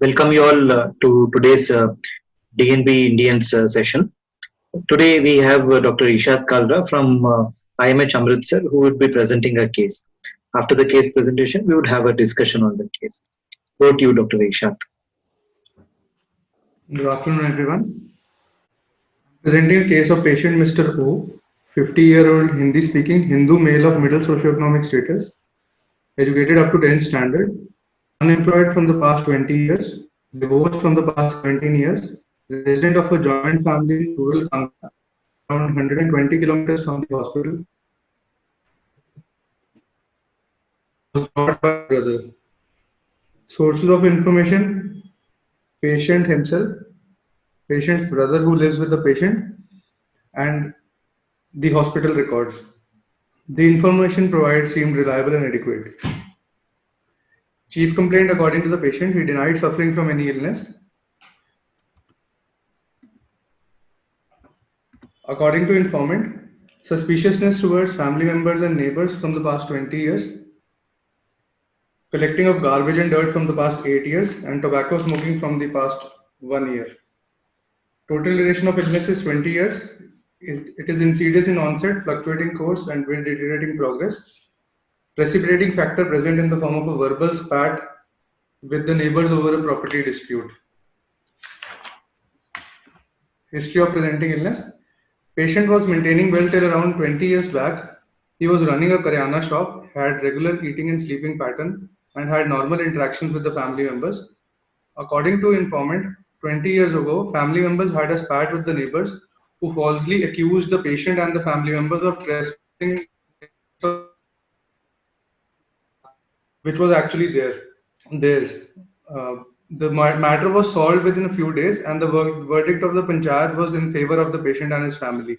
Welcome you all to today's DNB Indians session. Today we have Dr. Ishat Kalra from IMH Amritsar who would be presenting a case. After the case presentation, we would have a discussion on the case. Over to you, Dr. Ishat. Good afternoon, everyone. Presenting a case of patient Mr. O, 50-year-old Hindi-speaking Hindu male of middle socioeconomic status, educated up to 10th standard, unemployed from the past 20 years, divorced from the past 17 years, resident of a joint family in rural Kanka, around 120 kilometers from the hospital, was brought by brother. Sources of information: patient himself, patient's brother who lives with the patient, and the hospital records. The information provided seemed reliable and adequate. Chief complaint: according to the patient, he denied suffering from any illness. According to informant, suspiciousness towards family members and neighbors from the past 20 years, collecting of garbage and dirt from the past 8 years, and tobacco smoking from the past 1 year. Total duration of illness is 20 years. It is insidious in onset, fluctuating course, and with deteriorating progress. Precipitating factor present in the form of a verbal spat with the neighbors over a property dispute. History of presenting illness. Patient was maintaining well till around 20 years back. He was running a Karyana shop, had regular eating and sleeping pattern, and had normal interactions with the family members. According to informant, 20 years ago, family members had a spat with the neighbors who falsely accused the patient and the family members of trespassing, which was actually theirs. The matter was solved within a few days, and the verdict of the panchayat was in favor of the patient and his family.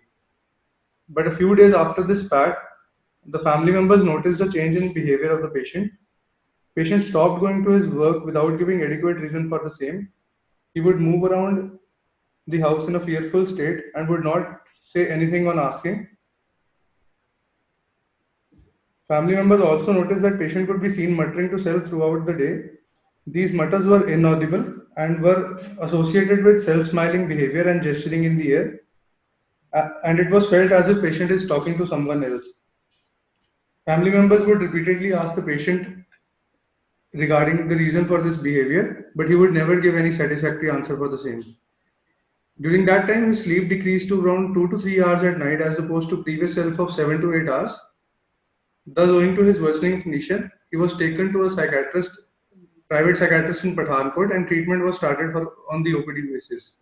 But a few days after this spat, the family members noticed a change in behavior of the patient. Patient stopped going to his work without giving adequate reason for the same. He would move around the house in a fearful state and would not say anything on asking. Family members also noticed that patient could be seen muttering to self throughout the day. These mutters were inaudible and were associated with self-smiling behavior and gesturing in the air, and it was felt as if patient is talking to someone else. Family members would repeatedly ask the patient regarding the reason for this behavior, but he would never give any satisfactory answer for the same. During that time, his sleep decreased to around 2 to 3 hours at night as opposed to previous self of 7 to 8 hours. Thus, owing to his worsening condition, he was taken to a private psychiatrist in Pathankot, and treatment was started on the OPD basis.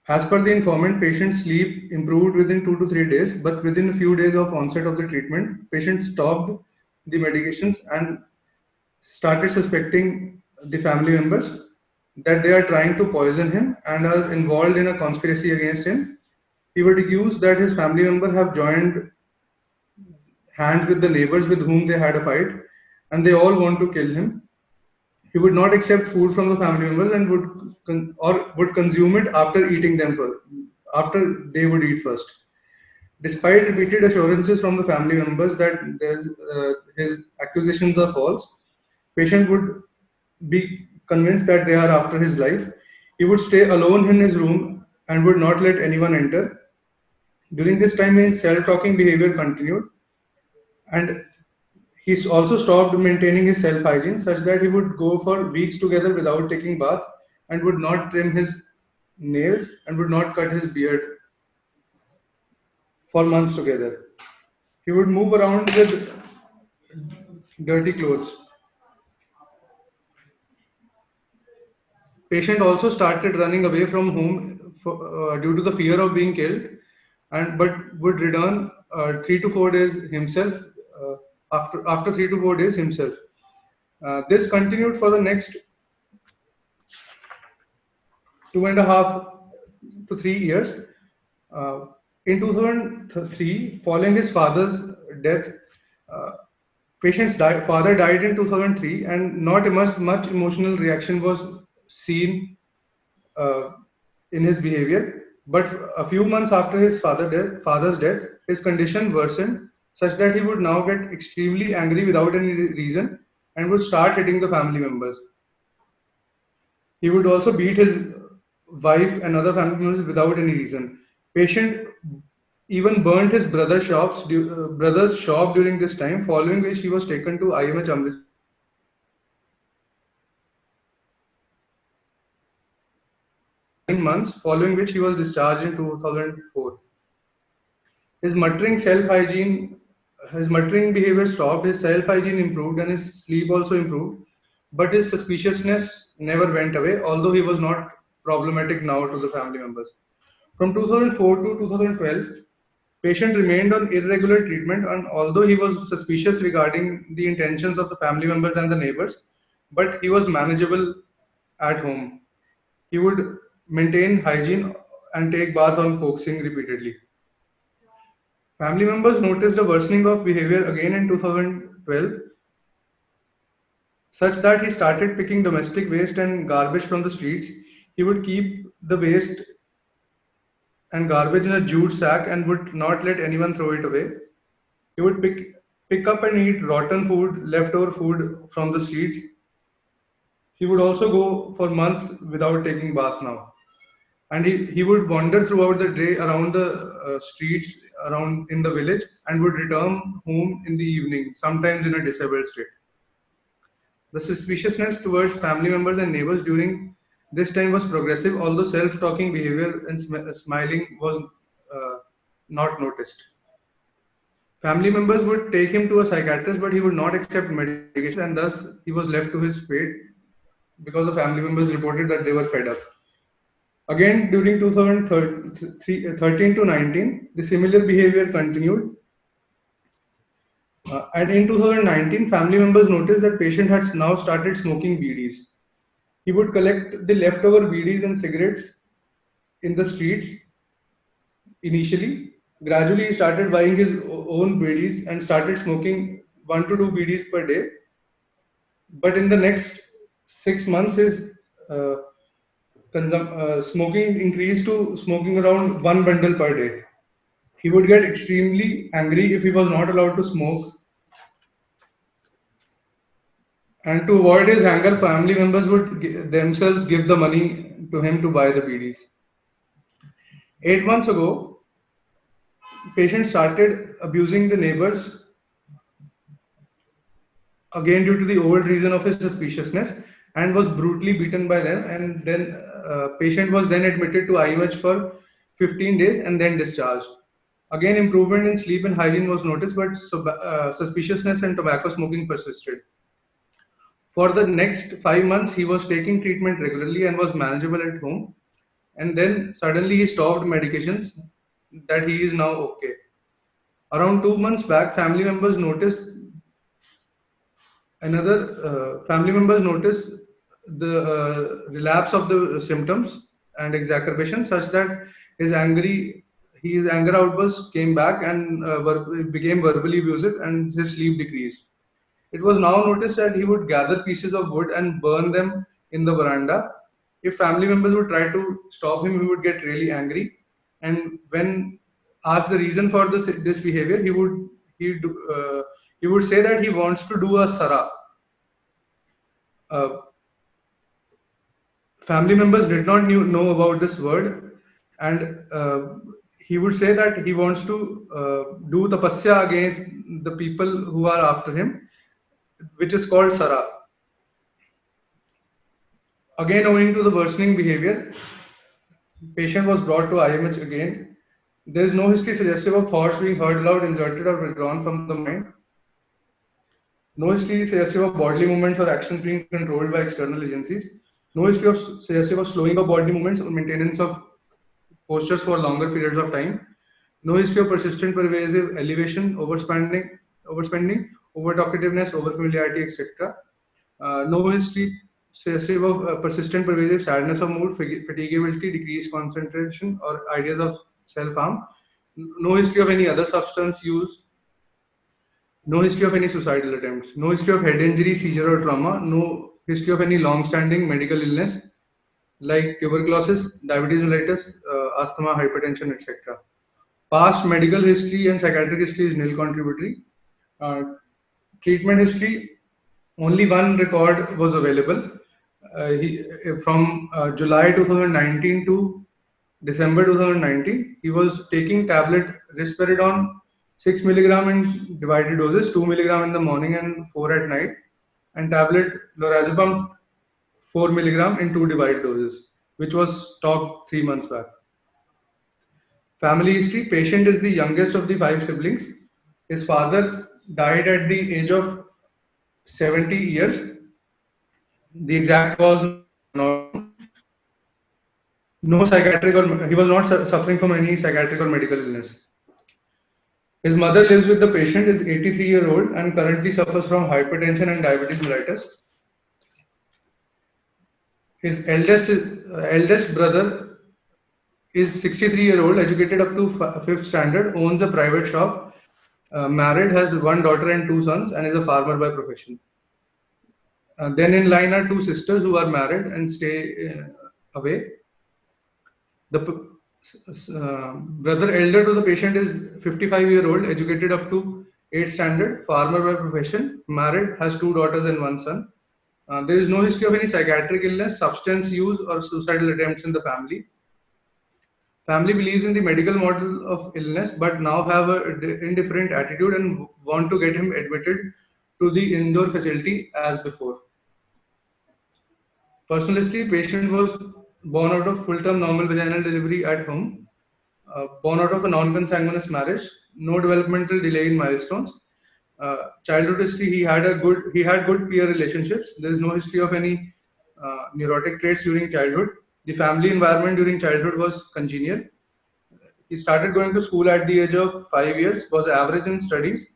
As per the informant, patient's sleep improved within 2 to 3 days, but within a few days of onset of the treatment, patient stopped the medications and started suspecting the family members that they are trying to poison him and are involved in a conspiracy against him. He would accuse that his family members have joined hands with the neighbors with whom they had a fight, and they all want to kill him. He would not accept food from the family members and would consume it after eating them first, after they would eat first. Despite repeated assurances from the family members that his accusations are false, patient would be convinced that they are after his life. He would stay alone in his room and would not let anyone enter. During this time, his self-talking behavior continued, and he also stopped maintaining his self-hygiene such that he would go for weeks together without taking bath and would not trim his nails and would not cut his beard for months together. He would move around with dirty clothes. Patient also started running away from home due to the fear of being killed, and but would return 3 to 4 days himself. After 3 to 4 days himself. This continued for the next 2.5 to 3 years. Uh, in 2003, following his father's death, uh, father died in 2003, and not much emotional reaction was seen uh, in his behavior. But a few months after his father's death, his condition worsened such that he would now get extremely angry without any reason and would start hitting the family members. He would also beat his wife and other family members without any reason. Patient even burnt his brother's shop during this time, following which he was taken to IMH Amritsar months, following which he was discharged in 2004. His muttering self hygiene, his muttering behavior stopped, his self hygiene improved, and his sleep also improved. But his suspiciousness never went away, although he was not problematic now to the family members. From 2004 to 2012, patient remained on irregular treatment, and although he was suspicious regarding the intentions of the family members and the neighbors, but he was manageable at home. He would maintain hygiene and take bath on coaxing repeatedly. Family members noticed a worsening of behavior again in 2012, such that he started picking domestic waste and garbage from the streets. He would keep the waste and garbage in a jute sack and would not let anyone throw it away. He would pick up and eat rotten food, leftover food from the streets. He would also go for months without taking bath now. And he would wander throughout the day around the streets around in the village and would return home in the evening, sometimes in a disabled state. The suspiciousness towards family members and neighbors during this time was progressive, although self-talking behavior and smiling was not noticed. Family members would take him to a psychiatrist, but he would not accept medication, and thus he was left to his fate because the family members reported that they were fed up. Again, during 2013 to 19, the similar behavior continued. And in 2019, family members noticed that patient had now started smoking BDs. He would collect the leftover BDs and cigarettes in the streets initially. Gradually, he started buying his own BDs and started smoking 1 to 2 BDs per day. But in the next 6 months, his smoking increased to smoking around 1 bundle per day. He would get extremely angry if he was not allowed to smoke. And to avoid his anger, family members would themselves give the money to him to buy the BDs. 8 months ago, patient started abusing the neighbors again due to the old reason of his suspiciousness and was brutally beaten by them. And then patient was then admitted to IMH for 15 days and then discharged. Again, improvement in sleep and hygiene was noticed, but suspiciousness and tobacco smoking persisted. For the next 5 months, he was taking treatment regularly and was manageable at home. And then suddenly he stopped medications that he is now okay. Around 2 months back, family members noticed the relapse of the symptoms and exacerbation such that his anger outbursts came back and became verbally abusive and his sleep decreased. It was now noticed that he would gather pieces of wood and burn them in the veranda. If family members would try to stop him, he would get really angry. And when asked the reason for this behavior, he would say that he wants to do a sara. Family members did not know about this word, and he would say that he wants to do tapasya against the people who are after him, which is called sara. Again, owing to the worsening behavior, patient was brought to IMH again. There is no history suggestive of thoughts being heard aloud, inserted, or withdrawn from the mind. No history suggestive of bodily movements or actions being controlled by external agencies. No history suggestive of slowing of body movements or maintenance of postures for longer periods of time. No history of persistent pervasive elevation, overspending, over-talkativeness, over-familiarity, etc. No history suggestive of persistent pervasive sadness of mood, fatigability, decreased concentration, or ideas of self-harm. No history of any other substance use. No history of any suicidal attempts. No history of head injury, seizure, or trauma. No history of any long-standing medical illness like tuberculosis, diabetes mellitus, asthma, hypertension, etc. Past medical history and psychiatric history is nil contributory. Treatment history, only one record was available. from July 2019 to December 2019, he was taking tablet risperidone 6 milligram in divided doses, 2 milligram in the morning and 4 at night, and tablet lorazepam 4 milligram in 2 divided doses, which was stopped 3 months back. Family history: patient is the youngest of the 5 siblings. His father died at the age of 70 years. The exact cause not no psychiatric or he was not suffering from any psychiatric or medical illness. His mother lives with the patient, is 83-year-old and currently suffers from hypertension and diabetes mellitus. His eldest brother is 63-year-old, educated up to 5th standard, owns a private shop, married, has 1 daughter and 2 sons, and is a farmer by profession. Then in line are 2 sisters who are married and stay away. The brother elder to the patient is 55-year-old, educated up to 8th standard, farmer by profession, married, has 2 daughters and 1 son. There is no history of any psychiatric illness, substance use, or suicidal attempts in the family. Family believes in the medical model of illness, but now have an indifferent attitude and want to get him admitted to the indoor facility as before. Personal history: patient was born out of full-term normal vaginal delivery at home, born out of a non-consanguineous marriage, no developmental delay in milestones. Childhood history: he had good peer relationships. There is no history of any neurotic traits during childhood. The family environment during childhood was congenial. He started going to school at the age of 5 years, was average in studies,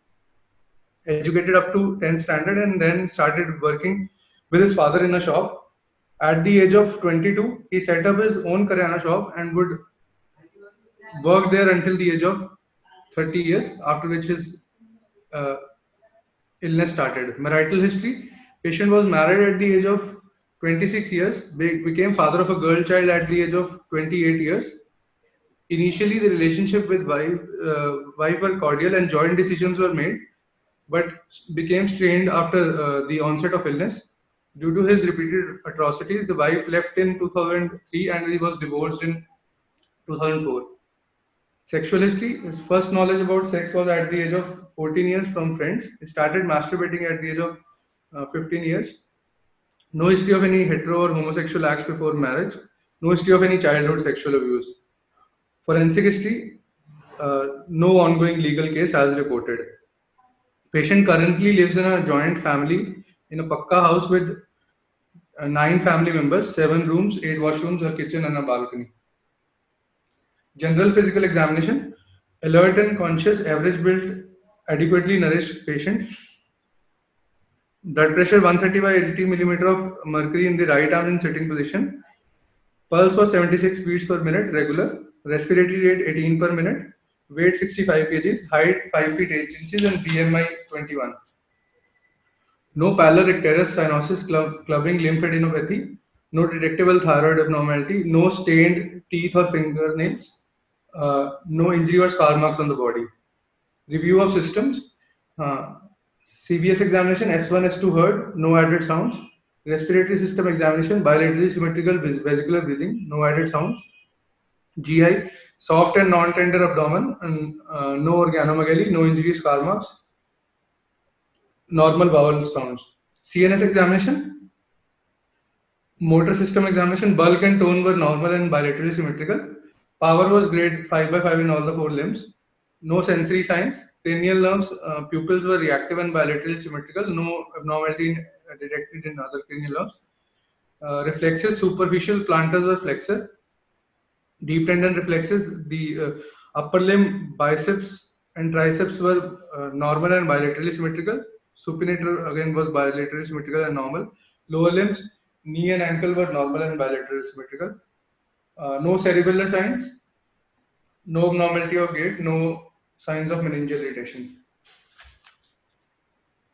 educated up to 10th standard, and then started working with his father in a shop. At the age of 22, he set up his own Karyana shop and would work there until the age of 30 years, after which his illness started. Marital history: patient was married at the age of 26 years, became father of a girl child at the age of 28 years. Initially, the relationship with wife were cordial and joint decisions were made, but became strained after the onset of illness. Due to his repeated atrocities, the wife left in 2003 and he was divorced in 2004. Sexual history: his first knowledge about sex was at the age of 14 years from friends. He started masturbating at the age of 15 years. No history of any hetero or homosexual acts before marriage. No history of any childhood sexual abuse. Forensic history: no ongoing legal case as reported. Patient currently lives in a joint family in a Pakka house with 9 family members, 7 rooms, 8 washrooms, a kitchen, and a balcony. General physical examination: alert and conscious, average built, adequately nourished patient. Blood pressure 130 by 80 millimeter of mercury in the right arm in sitting position. Pulse was 76 beats per minute, regular. Respiratory rate 18 per minute. Weight 65 kgs. Height 5 feet 8 inches and BMI 21. No pallor icterus cyanosis clubbing lymphadenopathy. No detectable thyroid abnormality. No stained teeth or fingernails. No injury or scar marks on the body. Review of systems: CVS examination, S1, S2 heard, no added sounds. Respiratory system examination, bilaterally symmetrical vesicular breathing, no added sounds. GI, soft and non-tender abdomen, and no organomegaly, no injury, scar marks. Normal bowel sounds. CNS examination, motor system examination, bulk and tone were normal and bilaterally symmetrical. Power was grade 5 by 5 in all the 4 limbs. No sensory signs. Cranial nerves, pupils were reactive and bilaterally symmetrical. No abnormality detected in other cranial nerves. Reflexes, superficial, plantars were flexor. Deep tendon reflexes, the upper limb, biceps and triceps were normal and bilaterally symmetrical. Supinator again was bilaterally symmetrical and normal. Lower limbs, knee and ankle were normal and bilaterally symmetrical. No cerebellar signs, no abnormality of gait, no signs of meningeal irritation.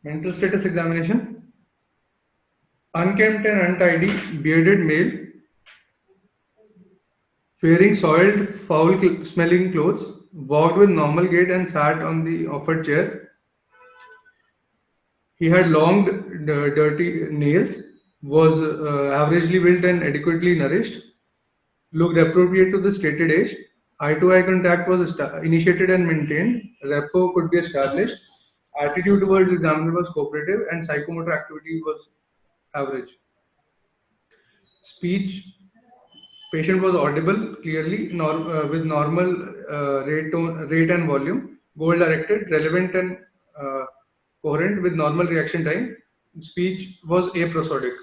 Mental status examination: unkempt and untidy, bearded male, wearing soiled, foul-smelling clothes, walked with normal gait and sat on the offered chair. He had long, dirty nails. was averagely built and adequately nourished, looked appropriate to the stated age, eye-to-eye contact was initiated and maintained, rapport could be established, attitude towards examiner was cooperative, and psychomotor activity was average. Speech, patient was audible clearly with normal rate and volume, goal directed, relevant and coherent with normal reaction time. Speech was episodic.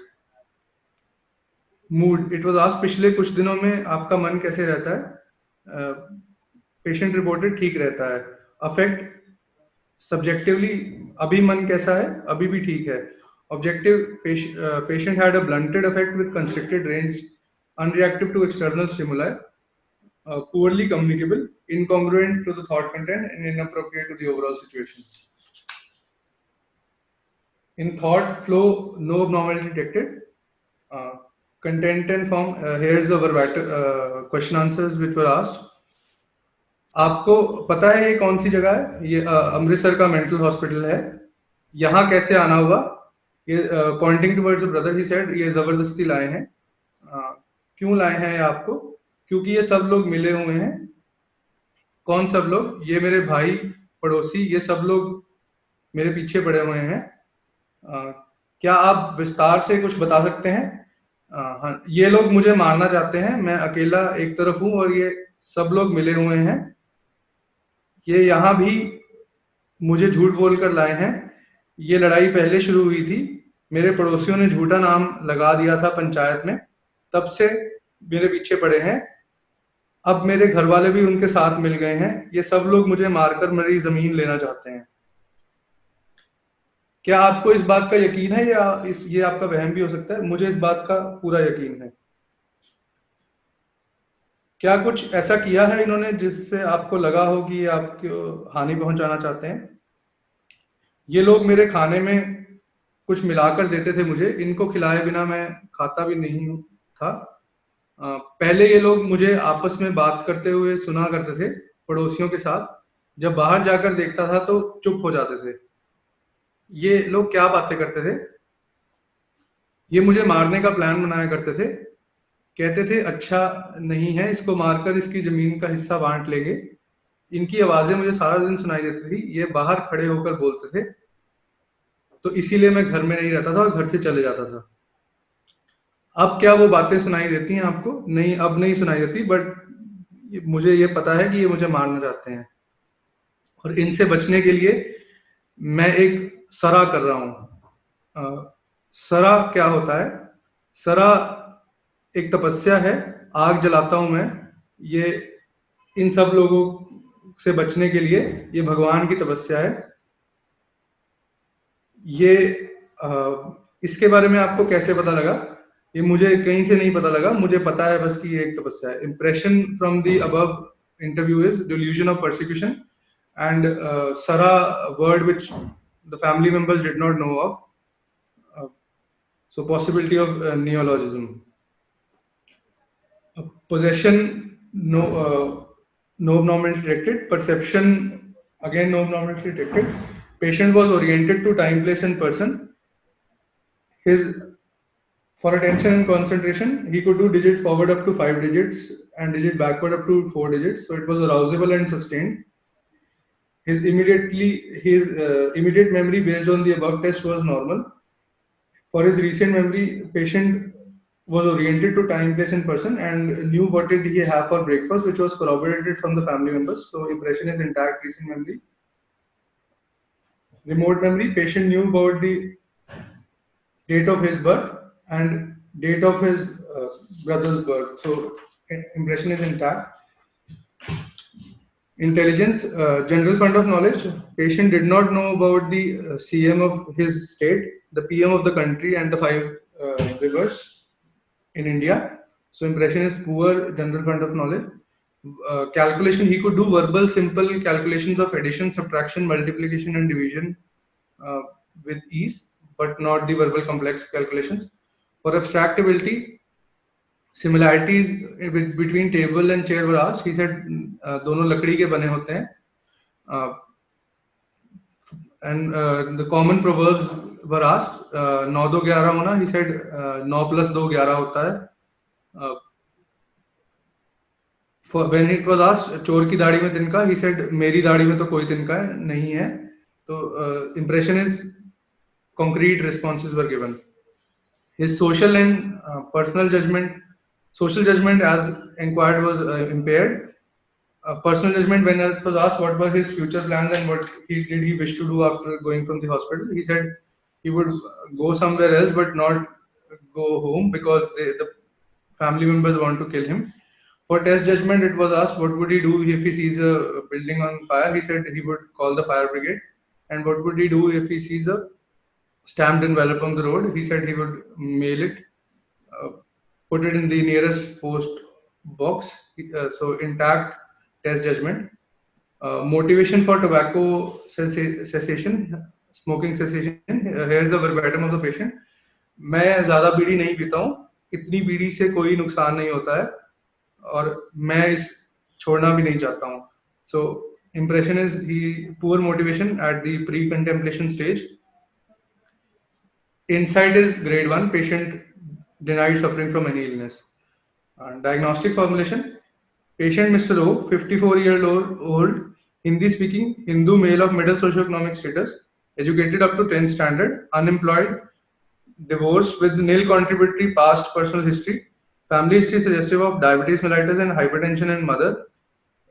Mood, it was asked पिछले कुछ दिनों में आपका मन कैसे रहता है, patient reported ठीक रहता है. अफेक्ट, सब्जेक्टिवली अभी मन कैसा है, अभी भी ठीक है. Objective, patient had a blunted affect with constricted range, unreactive to external stimuli, poorly communicable, incongruent to the thought content, and inappropriate to the overall situation. In thought flow, no abnormality detected. Content and form, here's the verbatim question answers which were asked. आपको पता है ये कौन सी जगह है? ये अमृतसर का mental hospital है. यहाँ कैसे आना हुआ? ये pointing towards brother he said, ये जबरदस्ती लाए हैं. क्यों लाए हैं ये आपको? क्योंकि ये सब लोग मिले हुए हैं. कौन सब लोग? ये मेरे भाई, पड़ोसी, ये सब लोग मेरे पीछे पड़े हुए हैं. क्या आप विस्तार से कुछ बता सकते हैं? हाँ, ये लोग मुझे मारना चाहते हैं. मैं अकेला एक तरफ हूं और ये सब लोग मिले हुए हैं. ये यहाँ भी मुझे झूठ बोलकर लाए हैं. ये लड़ाई पहले शुरू हुई थी. मेरे पड़ोसियों ने झूठा नाम लगा दिया था पंचायत में, तब से मेरे पीछे पड़े हैं. अब मेरे घर वाले भी उनके साथ मिल गए हैं. ये सब लोग मुझे मारकर मेरी जमीन लेना चाहते हैं. क्या आपको इस बात का यकीन है या ये आपका वहम भी हो सकता है? मुझे इस बात का पूरा यकीन है. क्या कुछ ऐसा किया है इन्होंने जिससे आपको लगा हो कि आपको हानि पहुंचाना चाहते हैं? ये लोग मेरे खाने में कुछ मिलाकर देते थे मुझे. इनको खिलाए बिना मैं खाता भी नहीं था. पहले ये लोग मुझे आपस में बात करते हुए सुना करते थे पड़ोसियों के साथ. जब बाहर जाकर देखता था तो चुप हो जाते थे. ये लोग क्या बातें करते थे? ये मुझे मारने का प्लान बनाया करते थे. कहते थे अच्छा नहीं है, इसको मारकर इसकी जमीन का हिस्सा बांट लेंगे. इनकी आवाजें मुझे सारा दिन सुनाई देती थी. ये बाहर खड़े होकर बोलते थे, तो इसीलिए मैं घर में नहीं रहता था और घर से चले जाता था. अब क्या वो बातें सुनाई देती हैं आपको? नहीं, अब नहीं सुनाई देती. बट मुझे ये पता है कि ये मुझे मारना चाहते हैं और इनसे बचने के लिए मैं एक सरा कर रहा हूं. सरा क्या होता है? सरा एक तपस्या है. आग जलाता हूं मैं. ये इन सब लोगों से बचने के लिए ये भगवान की तपस्या है. ये इसके बारे में आपको कैसे पता लगा? ये मुझे कहीं से नहीं पता लगा. मुझे पता है बस कि ये एक तपस्या है. Impression from the above interview is delusion of persecution and Sara, word which the family members did not know of. So possibility of neologism. Possession, no abnormality detected. Perception, again no abnormality detected. Patient was oriented to time, place and person. For attention and concentration, he could do digit forward up to 5 digits and digit backward up to 4 digits. So it was arousable and sustained. His immediate memory based on the above test was normal. For his recent memory, patient was oriented to time, place and person and knew what did he have for breakfast, which was corroborated from the family members. So impression is intact. Recent memory. Remote memory, patient knew about the date of his birth and date of his brother's birth. So impression is intact. Intelligence, general fund of knowledge. Patient did not know about the CM of his state, the PM of the country, and the 5 rivers in India. So impression is poor general fund of knowledge. Calculation, he could do verbal simple calculations of addition, subtraction, multiplication, and division with ease, but not the verbal complex calculations. For abstract ability, similarities between table and chair were asked. He said दोनों लकड़ी के बने होते हैं. And the common proverbs were asked 9 2 11 होना, he said 9 plus 2 11 होता है. When it was asked चोर की दाढ़ी में तिनका, he said मेरी दाढ़ी में तो कोई तिनका नहीं है. तो impression is concrete responses were given. His social and personal judgment as inquired was impaired. Personal judgment, when it was asked what were his future plans and what did he wish to do after going from the hospital, he said he would go somewhere else but not go home because the family members want to kill him. For test judgment, it was asked what would he do if he sees a building on fire. He said he would call the fire brigade. And what would he do if he sees a stamped envelope on the road? He said he would mail it, put it in the nearest post box. So intact test judgment. Motivation for tobacco cessation, smoking cessation. Here is the verbatim of the patient. मैं ज़्यादा बीड़ी नहीं पीता हूँ, इतनी बीड़ी से कोई नुकसान नहीं होता है और मैं इस छोड़ना भी नहीं चाहता हूँ. So impression is he poor motivation at the pre-contemplation stage. Insight is grade 1, patient denied suffering from any illness. Diagnostic formulation, patient Mr. O, 54-year-old, Hindi speaking, Hindu male of middle socioeconomic status, educated up to 10th standard, unemployed, divorced with nil contributory past personal history, family history suggestive of diabetes mellitus and hypertension in mother,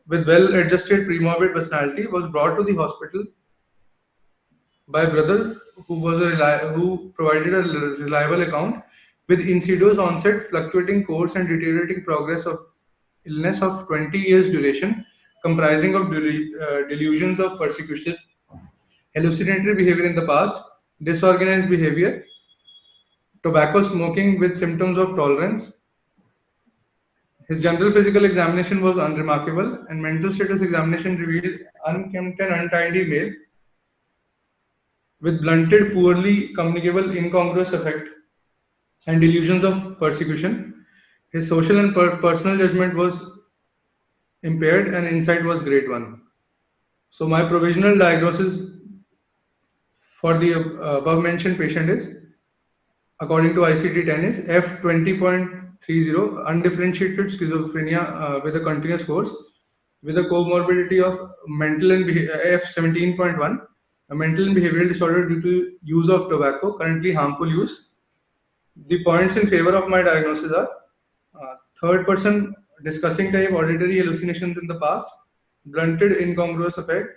with well-adjusted premorbid personality, was brought to the hospital by brother who provided a reliable account with insidious onset, fluctuating course and deteriorating progress of illness of 20 years duration, comprising of delusions of persecution, hallucinatory behavior in the past, disorganized behavior, tobacco smoking with symptoms of tolerance. His general physical examination was unremarkable, and mental status examination revealed unkempt and untidy male with blunted, poorly communicable, incongruous affect and delusions of persecution. His social and personal judgment was impaired, and insight was grade 1. So my provisional diagnosis for the above mentioned patient is, according to ICD-10, is F20.30, undifferentiated schizophrenia with a continuous course, with a comorbidity of mental and F17.1, a mental and behavioral disorder due to use of tobacco, currently harmful use. The points in favor of my diagnosis are third person discussing type auditory hallucinations in the past, blunted incongruous affect,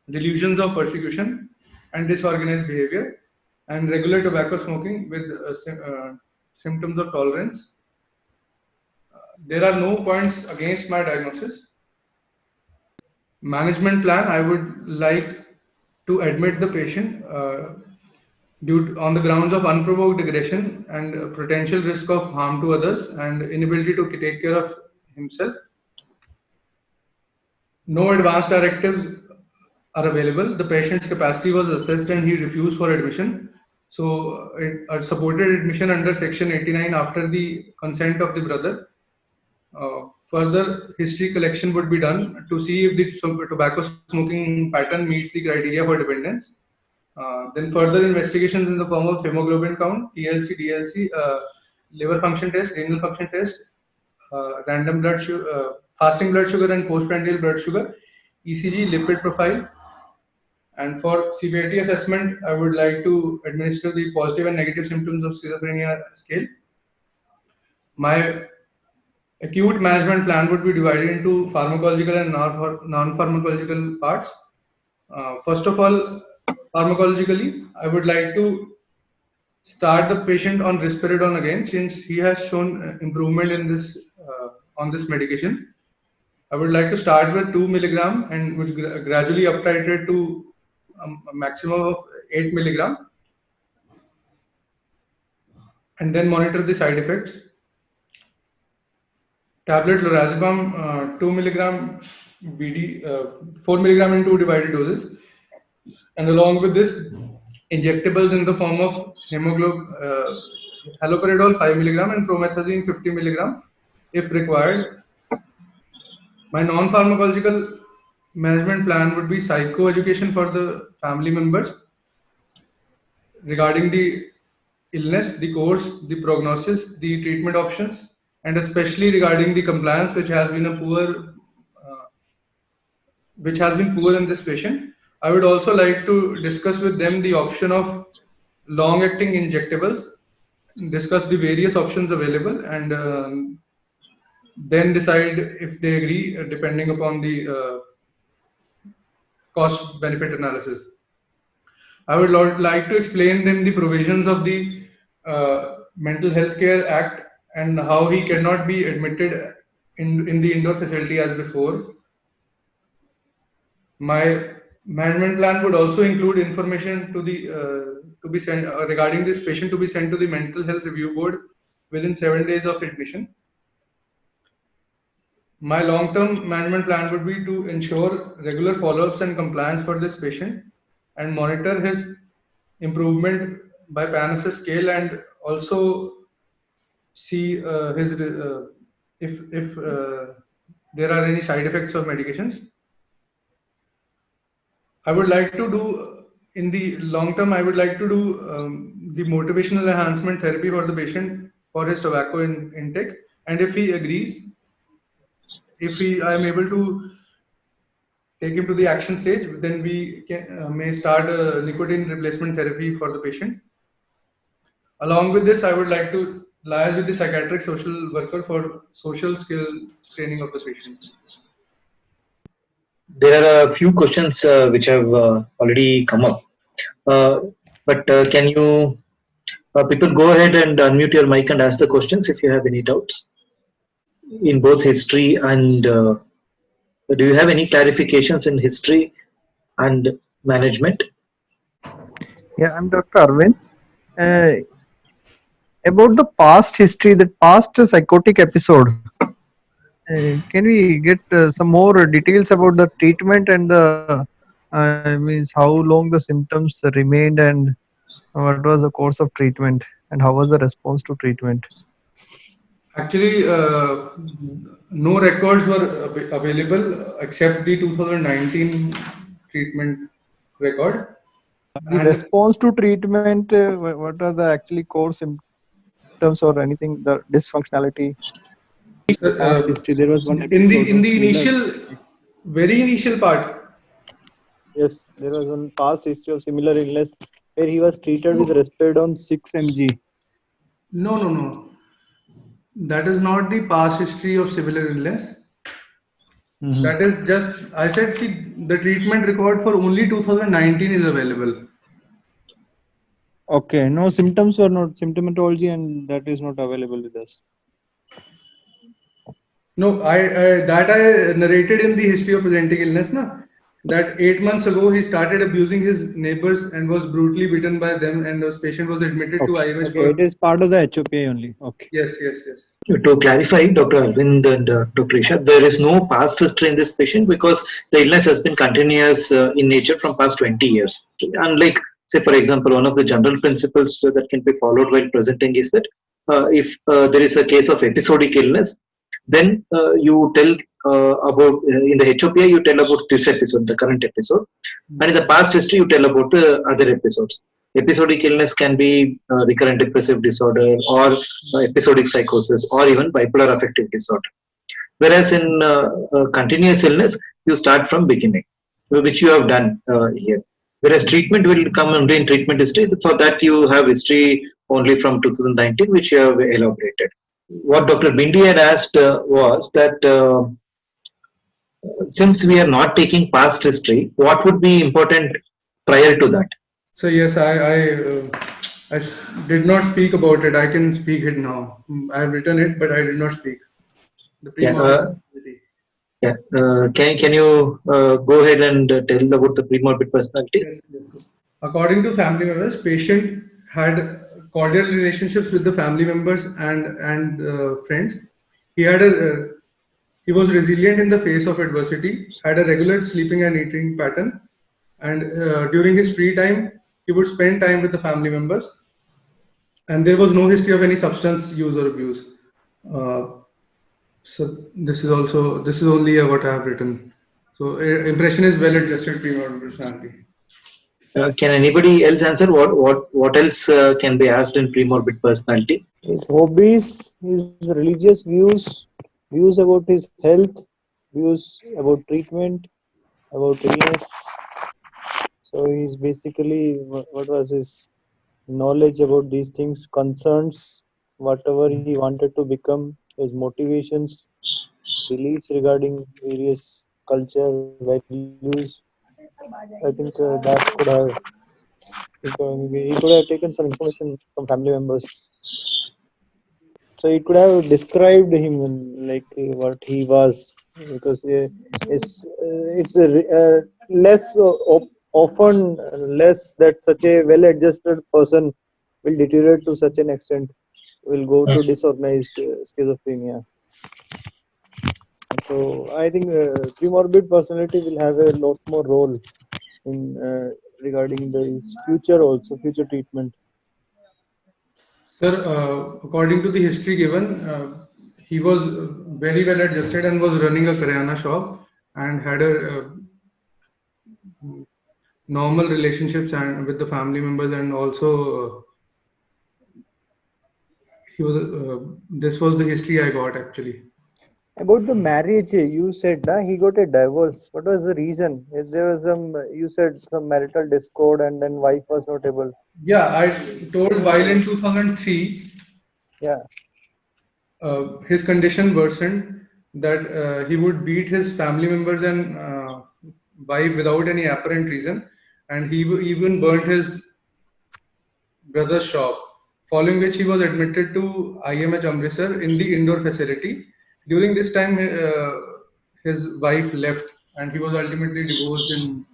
delusions of persecution and disorganized behavior, and regular tobacco smoking with symptoms of tolerance. There are no points against my diagnosis. Management plan, I would like to admit the patient on the grounds of unprovoked aggression and potential risk of harm to others and inability to take care of himself. No advance directives are available. The patient's capacity was assessed and he refused for admission. So supported admission under section 89 after the consent of the brother. Further history collection would be done to see if the tobacco smoking pattern meets the criteria for dependence. Then further investigations in the form of hemoglobin count, TLC, DLC, liver function test, renal function test, random blood sugar, fasting blood sugar and postprandial blood sugar, ECG, lipid profile. And for severity assessment, I would like to administer the positive and negative symptoms of schizophrenia scale. My acute management plan would be divided into pharmacological and non-pharmacological parts. First of all, pharmacologically, I would like to start the patient on risperidone again, since he has shown improvement in this on this medication. I would like to start with 2 milligram and which gradually up titrate to a maximum of 8 milligram, and then monitor the side effects. Tablet lorazepam 2 milligram BD, 4 milligram in 2 divided doses, and along with this, injectables in the form of haloperidol 5 milligram and promethazine 50 milligram if required. My non-pharmacological management plan would be psychoeducation for the family members, regarding the illness, the course, the prognosis, the treatment options, and especially regarding the compliance, which has been poor in this patient. I would also like to discuss with them the option of long-acting injectables, discuss the various options available, and then decide if they agree, depending upon the cost benefit analysis. I would like to explain them the provisions of the Mental Health Care Act and how he cannot be admitted in the indoor facility as before. My management plan would also include information to be sent regarding this patient to be sent to the mental health review board within 7 days of admission. My long-term management plan would be to ensure regular follow-ups and compliance for this patient and monitor his improvement by PANSS scale, and also see his if there are any side effects of medications. I would like to do in the long term. I would like to do the motivational enhancement therapy for the patient for his tobacco intake, and if he agrees, if I am able to take him to the action stage, then we may start a nicotine replacement therapy for the patient. Along with this, I would like to liaise with the psychiatric social worker for social skill training of the patient. There are a few questions which have already come up. But can you people go ahead and unmute your mic and ask the questions if you have any doubts in both history and do you have any clarifications in history and management? Yeah, I'm Dr. Arvind. About the past history, the past psychotic episode, can we get some more details about the treatment and the means how long the symptoms remained and what was the course of treatment and how was the response to treatment? Actually, no records were available except the 2019 treatment record. The response to treatment, what are the actually core symptoms or anything, the dysfunctionality? Past history, there was one in the very initial part. Yes, there was one past history of similar illness where he was treated with Risperidone 6 mg. No. That is not the past history of similar illness. That is just, I said the treatment record for only 2019 is available. Okay, no symptoms were not symptomatology, and that is not available with us. No, I narrated in the history of presenting illness, na, that 8 months ago he started abusing his neighbors and was brutally beaten by them, and the patient was admitted to IMH. Okay, it is part of the HOPA only. Okay. Yes. To clarify, Dr. Arvind and Dr. Isha, there is no past history in this patient because the illness has been continuous in nature from past 20 years. Unlike, say, for example, one of the general principles that can be followed while presenting is that if there is a case of episodic illness, then you tell about, in the HOPA, you tell about this episode, the current episode, and in the past history, you tell about the other episodes. Episodic illness can be recurrent depressive disorder or episodic psychosis or even bipolar affective disorder. Whereas in continuous illness, you start from beginning, which you have done here. Whereas treatment will come only in treatment history. For that, you have history only from 2019, which you have elaborated. What Dr. Bindi had asked was that since we are not taking past history, what would be important prior to that? So yes, I did not speak about it. I can speak it now. I have written it, but I did not speak. Can you go ahead and tell about the premorbid personality? Yes. According to family members, patient had cordial relationships with the family members and friends. He was resilient in the face of adversity, had a regular sleeping and eating pattern, and during his free time, he would spend time with the family members. And there was no history of any substance use or abuse. So this is only what I have written. So impression is well adjusted premorbid personality. Can anybody else answer? What else can be asked in premorbid personality? His hobbies, his religious views, views about his health, views about treatment, about illness. So he's basically what was his knowledge about these things, concerns, whatever he wanted to become, his motivations, beliefs regarding various culture, values. I think that could have he could have taken some information from family members. So he could have described him like what he was, because it's less often less that such a well-adjusted person will deteriorate to such an extent, will go to disorganized schizophrenia. So I think premorbid personality will have a lot more role in regarding the future also, future treatment. Sir, according to the history given, he was very well adjusted and was running a Karyana shop and had a normal relationships and with the family members, and also he was. This was the history I got actually. About the marriage, you said he got a divorce. What was the reason? There was some, you said some marital discord, and then wife was not able. Yeah, I told while in 2003, Yeah. His condition worsened that he would beat his family members and wife without any apparent reason, and he even burnt his brother's shop. Following which he was admitted to IMH Amritsar in the indoor facility. During this time, his wife left, and he was ultimately divorced in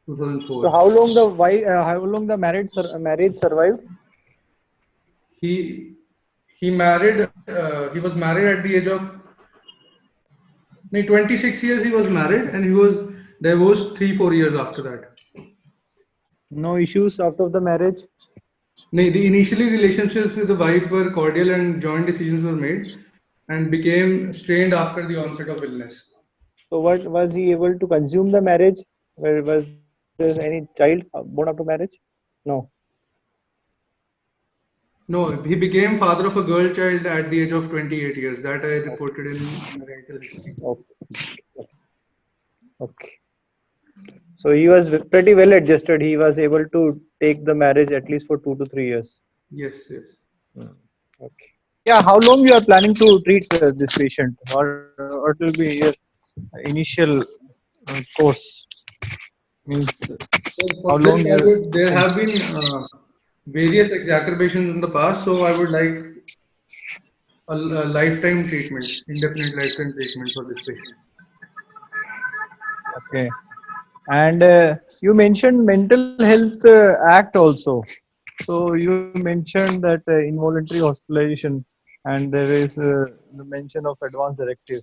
2004. So how long the marriage survived? He married. He was married at the age of 26 years. He was married, and he was divorced 3-4 years after that. No issues after the marriage. The initially relationships with the wife were cordial and joint decisions were made, and became strained after the onset of illness. So what was he able to consume the marriage? Where was there any child born after marriage? No. No, he became father of a girl child at the age of 28 years. That I reported in marital history. Okay. So he was pretty well adjusted. He was able to take the marriage at least for 2 to 3 years. Yes. Okay. Yeah. How long you are planning to treat this patient, or it will be your initial course? Means how long? There have been various exacerbations in the past, so I would like a lifetime treatment, indefinite lifetime treatment for this patient. Okay. And you mentioned mental health act also. So you mentioned that involuntary hospitalization, and there is the mention of advance directive.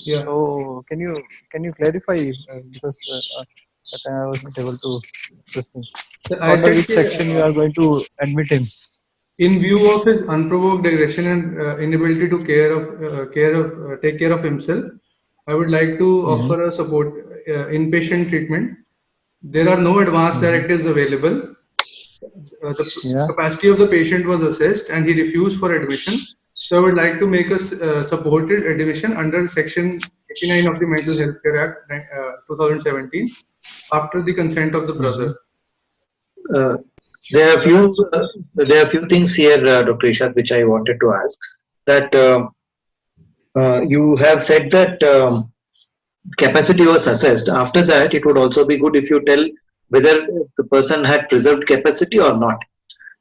Yeah. So can you clarify because that time I was not able to listen. Under which section you are going to admit him? In view of his unprovoked aggression and inability to take care of himself, I would like to offer a support inpatient treatment. There are no advance directives available. The capacity of the patient was assessed and he refused for admission. So I would like to make a supported admission under Section 89 of the Mental Health Care Act 2017 after the consent of the brother. There are few things here, Dr. Ishad, which I wanted to ask. That you have said that capacity was assessed. After that, it would also be good if you tell whether the person had preserved capacity or not.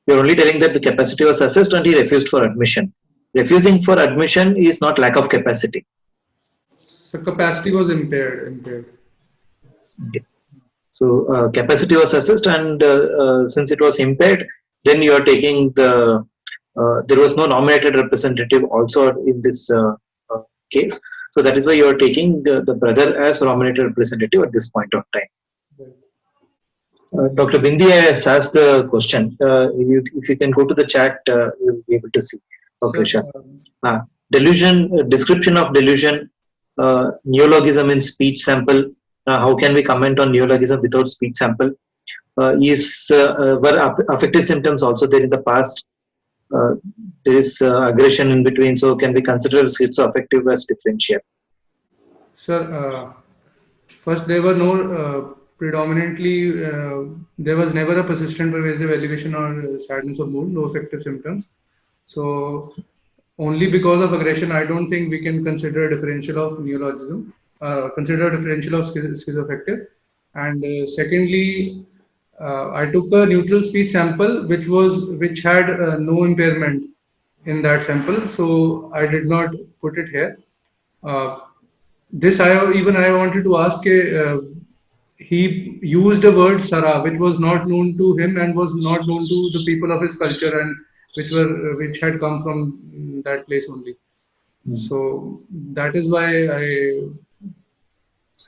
You're only telling that the capacity was assessed and he refused for admission. Refusing for admission is not lack of capacity. The capacity was impaired. Okay. So capacity was assessed, and since it was impaired, then you are taking the. There was no nominated representative also in this case, so that is why you are taking the brother as nominated representative at this point of time. Dr. Bindi has asked the question. If you can go to the chat, you'll be able to see. Okay, sure. Delusion, description of delusion, neologism in speech sample. How can we comment on neologism without speech sample? Were affective symptoms also there in the past? Uh, there is aggression in between, so can we consider schizoaffective as differential? Sir, first, there were no predominantly, there was never a persistent pervasive elevation or sadness of mood, no affective symptoms. So, only because of aggression, I don't think we can consider a differential of neologism, consider a differential of schizoaffective. And secondly, I took a neutral speech sample which had no impairment in that sample, so I did not put it here. Uh, this I wanted to ask. He used the word Sara, which was not known to him and was not known to the people of his culture, and which had come from that place only. So that is why I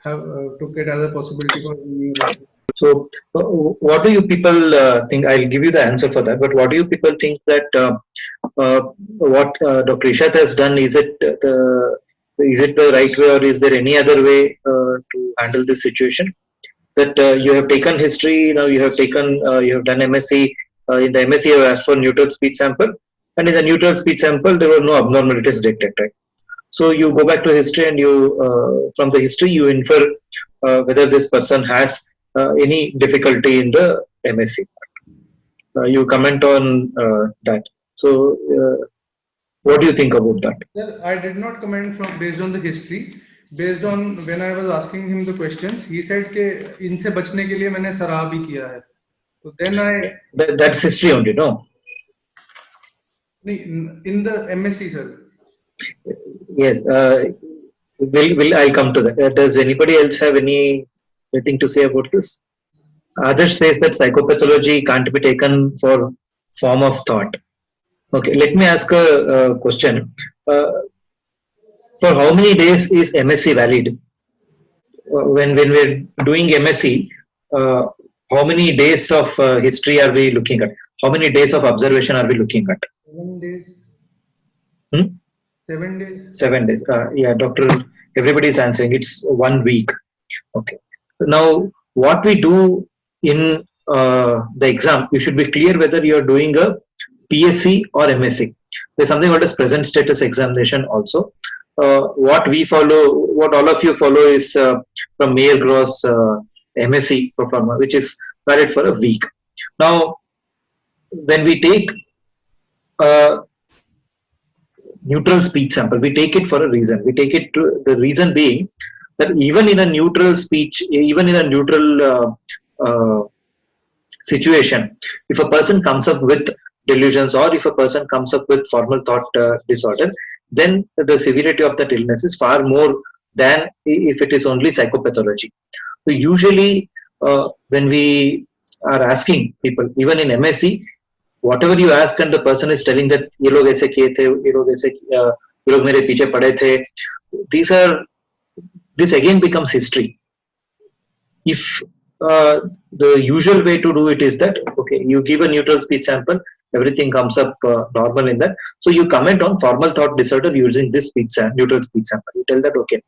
have took it as a possibility for neurology. So, what do you people think? I'll give you the answer for that. But what do you people think that what Dr. Ishat has done, is it the right way, or is there any other way to handle this situation? That you have taken history, now you have done MSc. In the MSc, you have asked for neutral speech sample, and in the neutral speech sample, there were no abnormalities detected. So you go back to history, and from the history you infer whether this person has any difficulty in the MSc. You comment on that. So, what do you think about that? Sir, I did not comment from based on the history. Based on when I was asking him the questions, he said कि इनसे बचने के लिए मैंने शराब भी किया है. So then That's history only, no? in the MSc, sir. Yes. Will I come to that? Does anybody else have anything to say about this? Others says that psychopathology can't be taken for form of thought. Okay, let me ask a question. For how many days is MSc valid? When we're doing MSc, how many days of history are we looking at? How many days of observation are we looking at? 7 days. Hmm? 7 days. 7 days. Yeah, doctor, everybody is answering. It's 1 week. Okay. Now, what we do in the exam, you should be clear whether you are doing a PSC or MSc. There's something called as present status examination also. What we follow, what all of you follow is from Mayer Gross MSc performer, which is valid for a week. Now, when we take a neutral speech sample, we take it for a reason. We take it to the reason being that even in a neutral speech, even in a neutral situation, if a person comes up with delusions, or if a person comes up with formal thought disorder, then the severity of that illness is far more than if it is only psychopathology. So usually when we are asking people, even in MSc, whatever you ask and the person is telling that ये लोग ऐसे किए थे, ये लोग मेरे पीछे पड़े थे, this again becomes history. If the usual way to do it is that, okay, you give a neutral speech sample, everything comes up normal in that. So you comment on formal thought disorder using this neutral speech sample. You tell that, okay,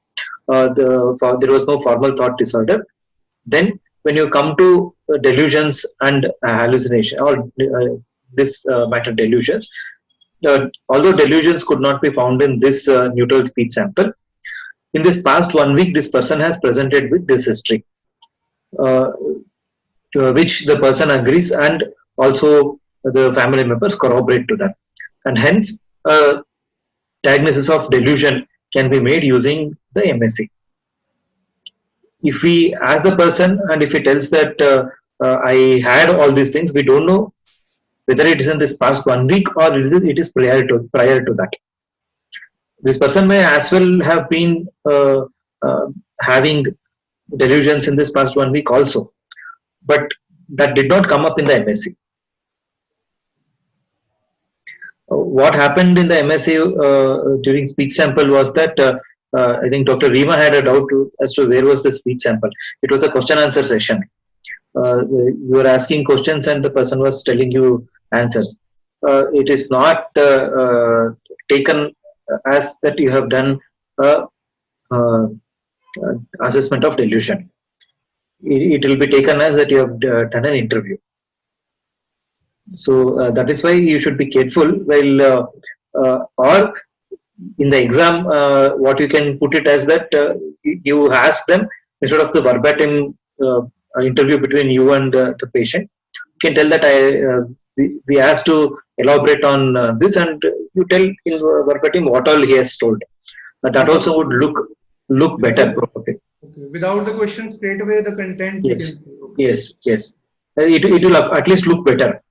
there was no formal thought disorder. Then when you come to delusions and hallucination, or this matter delusions, although delusions could not be found in this neutral speech sample, in this past 1 week, this person has presented with this history, to which the person agrees, and also the family members corroborate to that. And hence, diagnosis of delusion can be made using the MSc. If we ask the person, and if he tells that I had all these things, we don't know whether it is in this past 1 week or it is prior to that. This person may as well have been having delusions in this past 1 week also, but that did not come up in the MSc. What happened in the MSc during speech sample was that I think Dr. Rima had a doubt as to where was the speech sample. It was a question answer session. You were asking questions and the person was telling you answers. It is not taken as that you have done assessment of delusion. it will be taken as that you have done an interview. So that is why you should be careful while or in the exam what you can put it as that you ask them instead of the verbatim interview between you and the patient. You can tell that we asked to elaborate on this, and you tell in verbatim what all he has told. That also would look better probably. Okay. Without the question straight away, the content. Yes, You can say. Okay. yes. It will at least look better.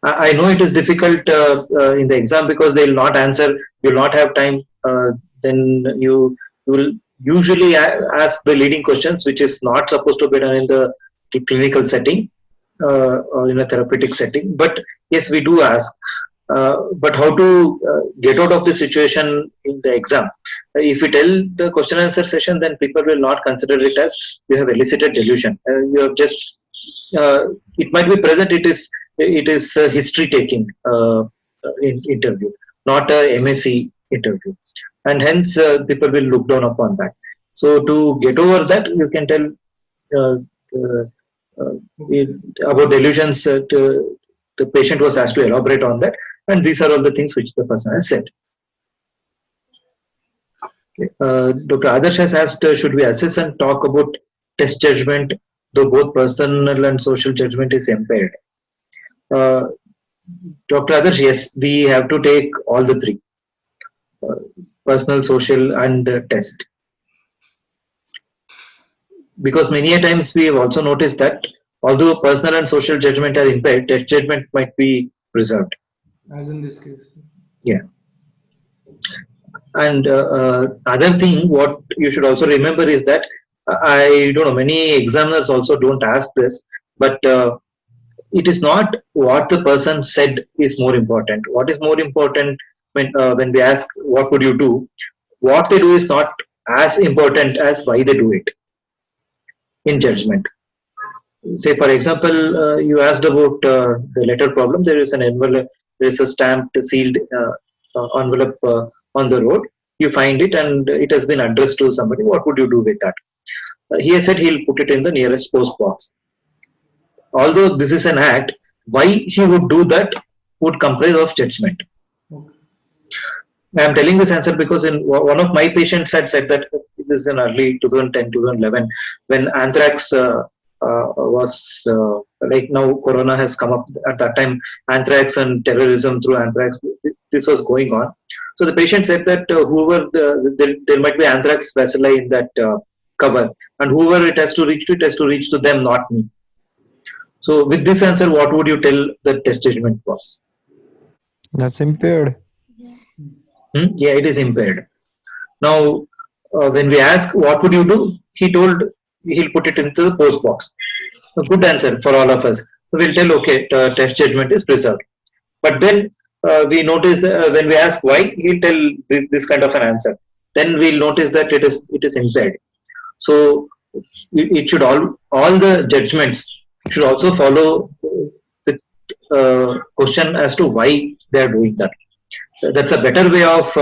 I know it is difficult in the exam because they will not answer. You will not have time. Then you will usually ask the leading questions, which is not supposed to be done in the clinical setting or in a therapeutic setting. But yes, we do ask. But how to get out of the situation in the exam? If you tell the question and answer session, then people will not consider it as you have elicited delusion. You have just it might be present. It is a history taking interview, not a MSc interview, and hence people will look down upon that. So to get over that, you can tell uh, uh, uh, about delusions. The patient was asked to elaborate on that, and these are all the things which the person has said. Okay. Dr. Adarsh has asked, should we assess and talk about test judgment, though both personal and social judgment is impaired? Uh, Dr. Adarsh, yes, we have to take all the three, personal, social, and test. Because many a times we have also noticed that although personal and social judgment are impaired, test judgment might be preserved. As in this case. Yeah. And other thing, what you should also remember is that I don't know, many examiners also don't ask this, but it is not what the person said is more important. What is more important when we ask what would you do, what they do is not as important as why they do it in judgment. Say for example, you asked about the letter problem. There is an envelope, there is a stamped sealed envelope on the road. You find it and it has been addressed to somebody. What would you do with that? He has said he'll put it in the nearest post box. Although this is an act, why he would do that would comprise of judgment. Okay. I am telling this answer because in one of my patients had said that this is in early 2010, 2011, when anthrax was like now Corona has come up. At that time, anthrax and terrorism through anthrax, this was going on. So the patient said that there might be anthrax bacilli in that cover, and whoever it has to reach to them, not me. So with this answer, what would you tell the test judgment was? That's impaired. Yeah, it is impaired. Now, when we ask what would you do, he told he'll put it into the post box. A good answer for all of us. So we'll tell okay, test judgment is preserved. But then we notice that, when we ask why, he'll tell this kind of an answer. Then we'll notice that it is impaired. So it should all the judgments should also follow with question as to why they are doing that. That's a better way of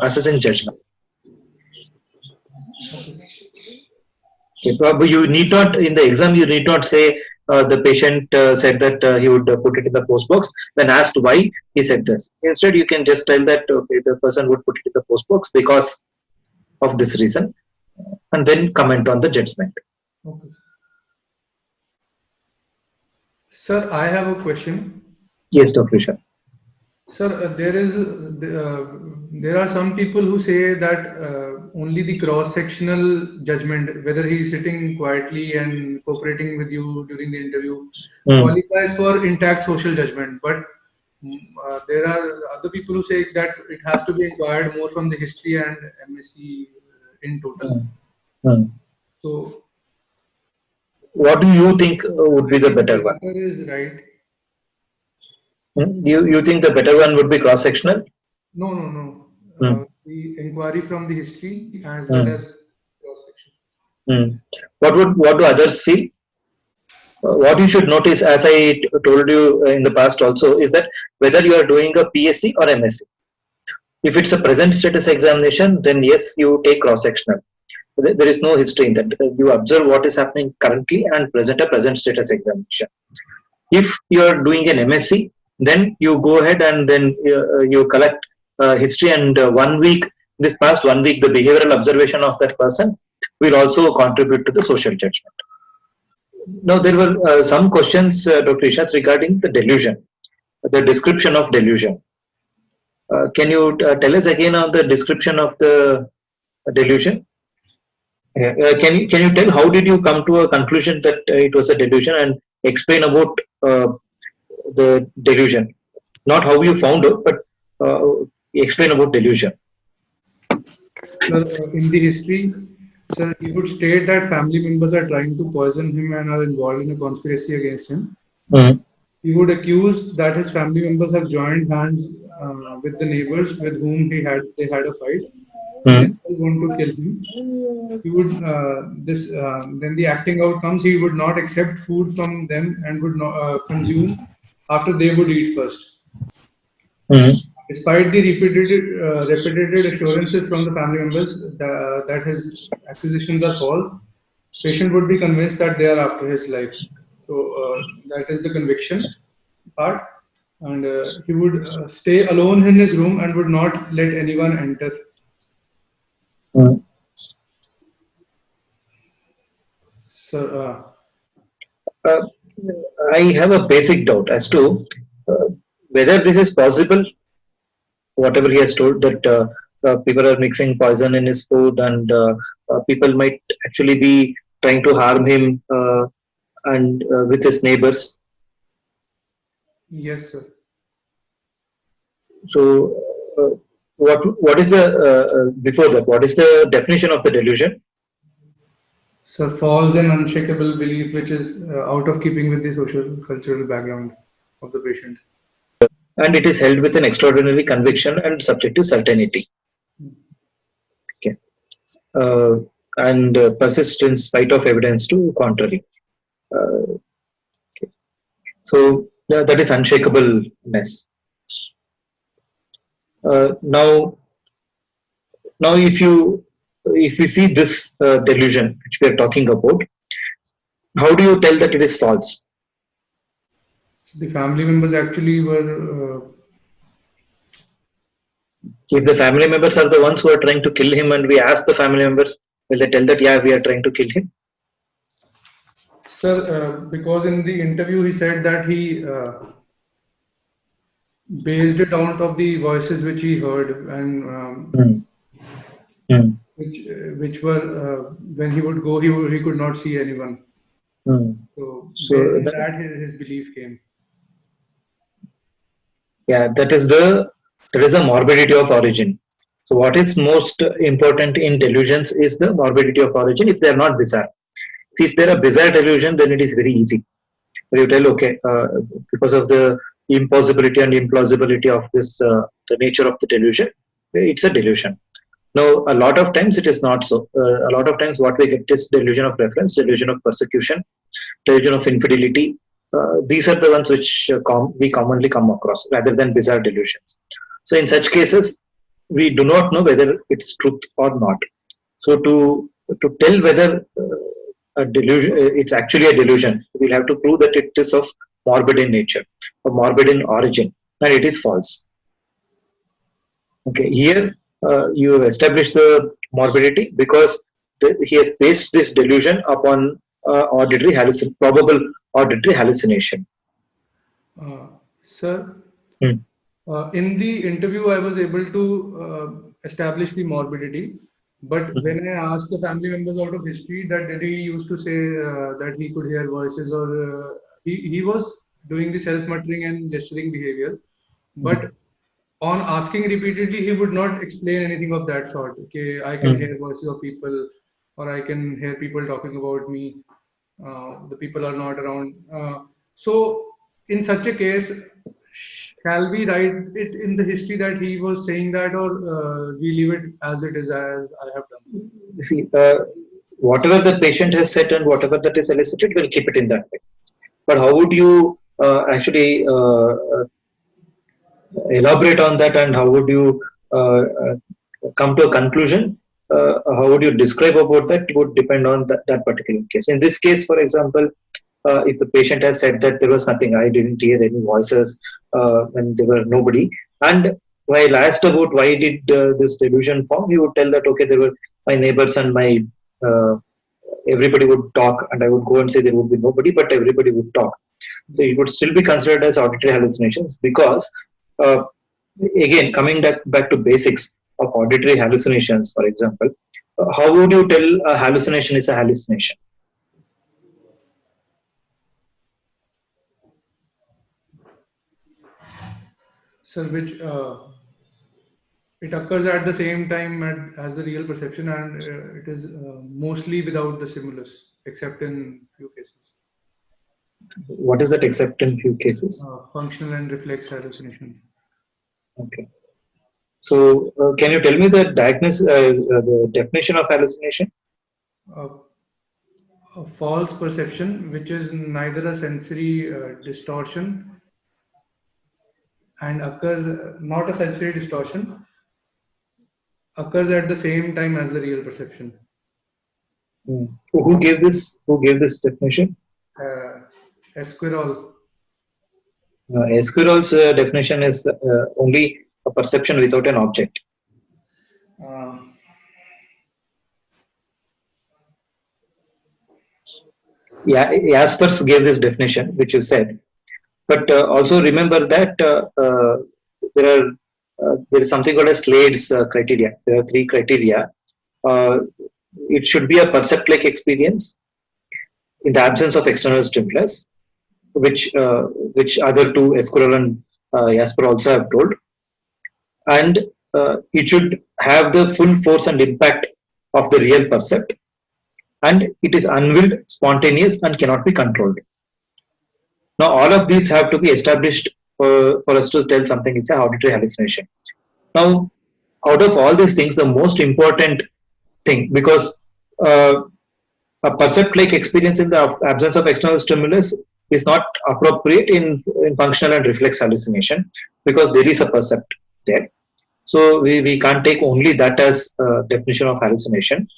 assessing judgment. Okay, but you need not in the exam. You need not say the patient said that he would put it in the post box. When asked why, he said this. Instead, you can just tell that okay, the person would put it in the post box because of this reason, and then comment on the judgment. Okay. Sir, I have a question. Yes, Dr. Isha. Sir, there are some people who say that only the cross-sectional judgment, whether he is sitting quietly and cooperating with you during the interview, qualifies for intact social judgment. But there are other people who say that it has to be inquired more from the history and MSc in total. So, what do you think would be the better one? That is right. You think the better one would be cross-sectional? No. The inquiry from the history as well as cross-section. What do others feel? What you should notice, as I told you in the past also, is that whether you are doing a PSc or MSc. If it's a present status examination, then yes, you take cross-sectional. There is no history in that. You observe what is happening currently and present a present status examination. If you are doing an MSc, then you go ahead and then you collect history, and 1 week, this past 1 week, the behavioral observation of that person will also contribute to the social judgment. Now, there were some questions, Dr. Ishat, regarding the delusion, the description of delusion. Can you tell us again on the description of the delusion? Can you tell how did you come to a conclusion that it was a delusion, and explain about the delusion, not how you found out, but explain about delusion. In the history, sir, he would state that family members are trying to poison him and are involved in a conspiracy against him. Mm-hmm. He would accuse that his family members have joined hands with the neighbors with whom they had a fight. Mm-hmm. They want to kill him. He would then the acting out comes. He would not accept food from them and would not consume after they would eat first. Mm-hmm. Despite the repeated assurances from the family members that his accusations are false, patient would be convinced that they are after his life. So that is the conviction part, and he would stay alone in his room and would not let anyone enter. Mm-hmm. So, I have a basic doubt as to whether this is possible. Whatever he has told, that people are mixing poison in his food, and people might actually be trying to harm him and with his neighbors. yes, sir. So, what is the before that? What is the definition of the delusion? So, false and unshakable belief which is out of keeping with the social cultural background of the patient. And it is held with an extraordinary conviction and subject to certainty. Okay. And persist in spite of evidence to contrary. Okay. So that is unshakableness. Now, if we see this delusion which we are talking about, how do you tell that it is false? The family members actually were. If the family members are the ones who are trying to kill him, and we ask the family members, will they tell that, yeah, we are trying to kill him? Sir, because in the interview he said that he based it out of the voices which he heard, and which were when he would go, he could not see anyone. So that his belief came. Yeah, that is the morbidity of origin. So what is most important in delusions is the morbidity of origin, if they are not bizarre. See, if they are a bizarre delusion, then it is very easy. You tell, okay, because of the impossibility and implausibility of this, the nature of the delusion, it's a delusion. Now, a lot of times it is not so. A lot of times what we get is delusion of reference, delusion of persecution, delusion of infidelity. These are the ones which we commonly come across rather than bizarre delusions. So in such cases, we do not know whether it's truth or not. So to tell whether a delusion, it's actually a delusion, we'll have to prove that it is of morbid in nature, or morbid in origin, and it is false. Okay, here you have established the morbidity because he has based this delusion upon probable auditory hallucination. Sir, in the interview, I was able to establish the morbidity. But when I asked the family members out of history that did he used to say that he could hear voices, or he was doing the self-muttering and gesturing behavior. But on asking repeatedly, he would not explain anything of that sort. Okay, I can hear voices of people, or I can hear people talking about me. The people are not around. So in such a case, shall we write it in the history that he was saying that, or we leave it as it is, as I have done? You see, whatever the patient has said and whatever that is elicited, we'll keep it in that way. But how would you actually elaborate on that, and how would you come to a conclusion? how would you describe about that would depend on that particular case. In this case, for example, if the patient has said that there was nothing, I didn't hear any voices when there were nobody, and while asked about why did this delusion form, he would tell that okay, there were my neighbors and my uh, everybody would talk, and I would go and say there would be nobody, but everybody would talk. So it would still be considered as auditory hallucinations because, uh, again, coming back to basics of auditory hallucinations, for example, how would you tell a hallucination is a hallucination? So which it occurs at the same time as the real perception, and it is mostly without the stimulus, except in few cases. What is that except in few cases? Functional and reflex hallucinations. Okay. So, can you tell me the definition of hallucination? Uh, a false perception, which is neither a sensory distortion and occurs not a sensory distortion, occurs at the same time as the real perception. Hmm. Who gave this? Who gave this definition? Esquirol. Esquirol's definition is only a perception without an object. Uh, Yeah, Jaspers gave this definition, which you said. But also remember that there is something called as Slade's criteria. There are three criteria. Uh, it should be a percept-like experience in the absence of external stimulus, which other two, Esquirol and Jasper, also have told, and it should have the full force and impact of the real percept, and it is unwilled, spontaneous, and cannot be controlled. Now, all of these have to be established for us to tell something it's a auditory hallucination. Now, out of all these things, the most important thing, because a percept-like experience in the absence of external stimulus is not appropriate in functional and reflex hallucination, because there is a percept there. So we can't take only that as a definition of hallucination.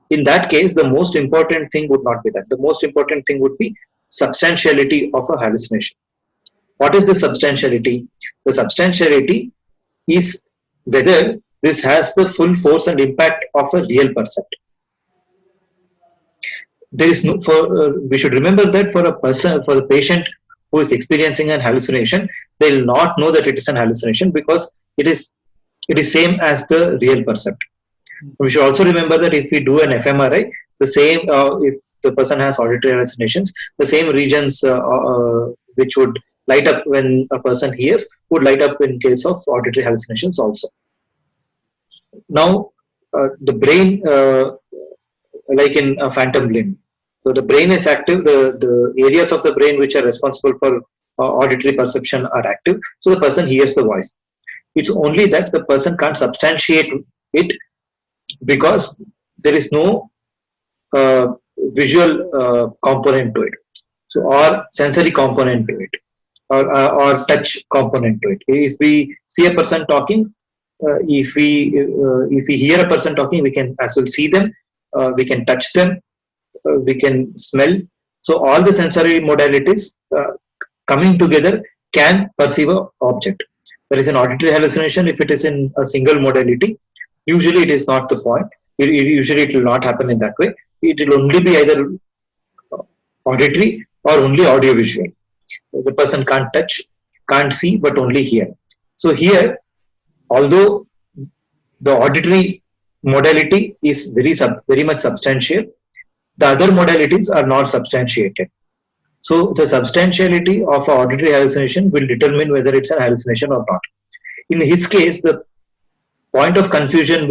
In that case, the most important thing would not be that. The most important thing would be substantiality of a hallucination. What is the substantiality? The substantiality is whether this has the full force and impact of a real percept. There is no, we should remember that for the patient who is experiencing an hallucination, they will not know that it is an hallucination because it is same as the real percept. We should also remember that if we do an fMRI, the same if the person has auditory hallucinations, the same regions which would light up when a person hears would light up in case of auditory hallucinations also. Now, the brain, like in a phantom limb, so the brain is active. The areas of the brain which are responsible for auditory perception are active. So the person hears the voice. It's only that the person can't substantiate it because there is no visual component to it, so or sensory component to it, or touch component to it. If we see a person talking, if we hear a person talking, we can as well see them, we can touch them, we can smell. So all the sensory modalities coming together can perceive an object. There is an auditory hallucination if it is in a single modality. Usually it is not the point. Usually it will not happen in that way. It will only be either auditory or only audiovisual. The person can't touch, can't see, but only hear. So here, although the auditory modality is very much substantial, the other modalities are not substantiated. So the substantiality of an auditory hallucination will determine whether it's a hallucination or not. In his case, the point of confusion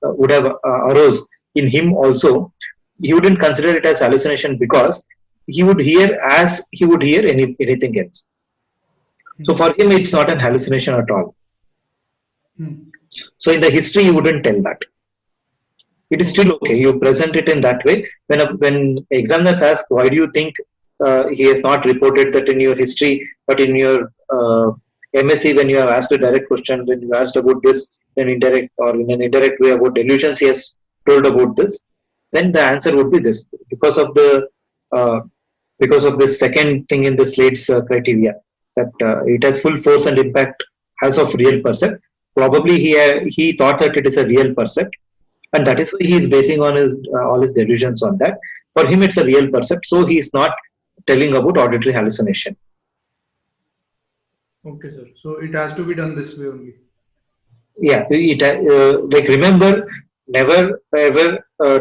would have arose in him also. He wouldn't consider it as hallucination because he would hear as he would hear anything else. So for him, it's not an hallucination at all. So in the history, you wouldn't tell that. It is still okay. You present it in that way. When examiners ask, why do you think he has not reported that in your history, but in your MSc, when you have asked a direct question, when you asked about this in indirect or in an indirect way about delusions, he has told about this, then the answer would be this. Uh, because of this second thing in the Slate's criteria, that it has full force and impact as of real percept. Probably he thought that it is a real percept, and that is why he is basing on his all his delusions on that. For him, it's a real percept, so he is not telling about auditory hallucination. Okay, sir. So it has to be done this way only. Yeah, like remember, never ever uh,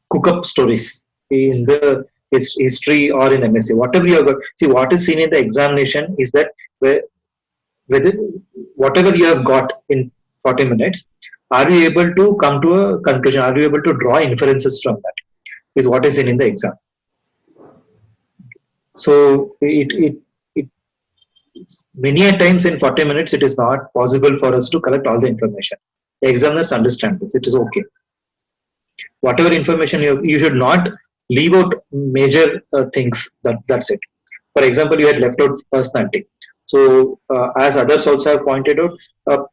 cook up stories in the history or in MSc. Whatever you have got, see what is seen in the examination is that whether whatever you have got in 40 minutes, are you able to come to a conclusion? Are you able to draw inferences from that? Is what is seen in the exam. So it many a times in 40 minutes it is not possible for us to collect all the information. The examiners understand this. It is okay. Whatever information you should not leave out major things. That's it. For example, you had left out personality. So as others also have pointed out, uh,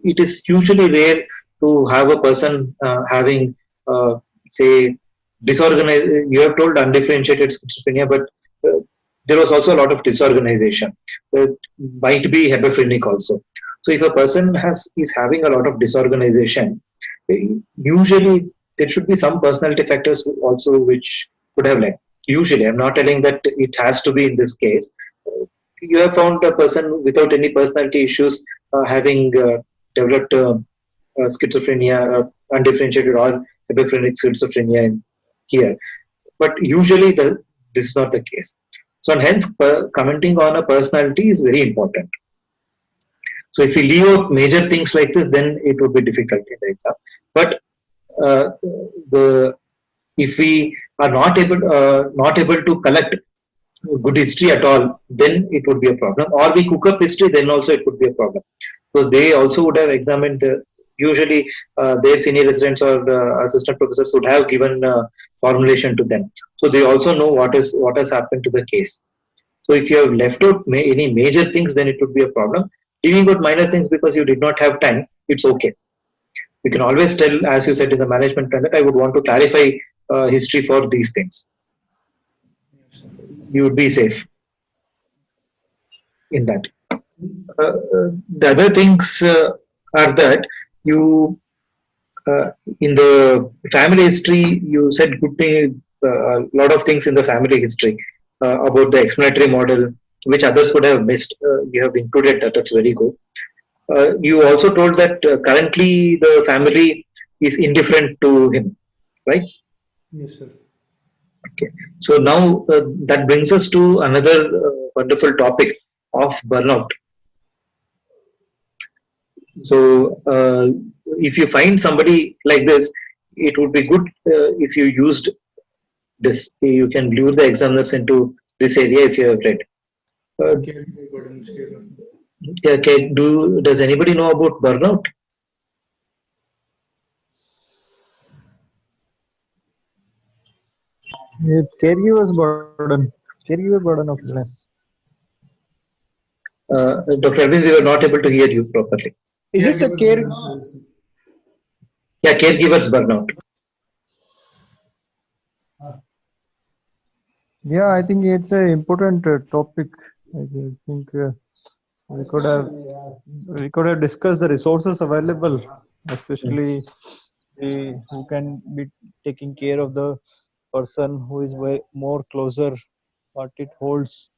it is usually rare to have a person having say disorganized. You have told undifferentiated schizophrenia, but there was also a lot of disorganization. It might be hebephrenic also. So if a person is having a lot of disorganization, usually there should be some personality factors also which could have led. Usually, I'm not telling that it has to be in this case. You have found a person without any personality issues having developed schizophrenia, undifferentiated or hebephrenic schizophrenia in here. But usually, this is not the case. So, and hence, commenting on a personality is very important. So, if you leave out major things like this, then it would be difficult in the exam. But the if we are not able to collect good history at all, then it would be a problem. Or we cook up history, then also it would be a problem, because they also would have examined usually their senior residents or assistant professors would have given formulation to them, so they also know what has happened to the case. So if you have left out any major things, then it would be a problem. Leaving out minor things because you did not have time, it's okay. You can always tell, as you said in the management plan, that I would want to clarify history for these things. You would be safe in that. The other things are that you in the family history, you said good thing, a lot of things in the family history about the explanatory model, which others would have missed. You have included that. That's very good. You also told that currently the family is indifferent to him, right? Yes, sir. Okay. So now that brings us to another wonderful topic of burnout. So if you find somebody like this, it would be good if you used this. You can lure the examiners into this area if you have read. Caregiver burden scale. Okay. Does anybody know about burnout? Caregiver burden of illness. Dr. Elvis, we were not able to hear you properly. Is it the Caregiver care? burden. Yeah, caregivers burnout. Yeah, I think it's an important topic. I think we could have discussed the resources available, especially who can be taking care of the person who is more closer, what it holds,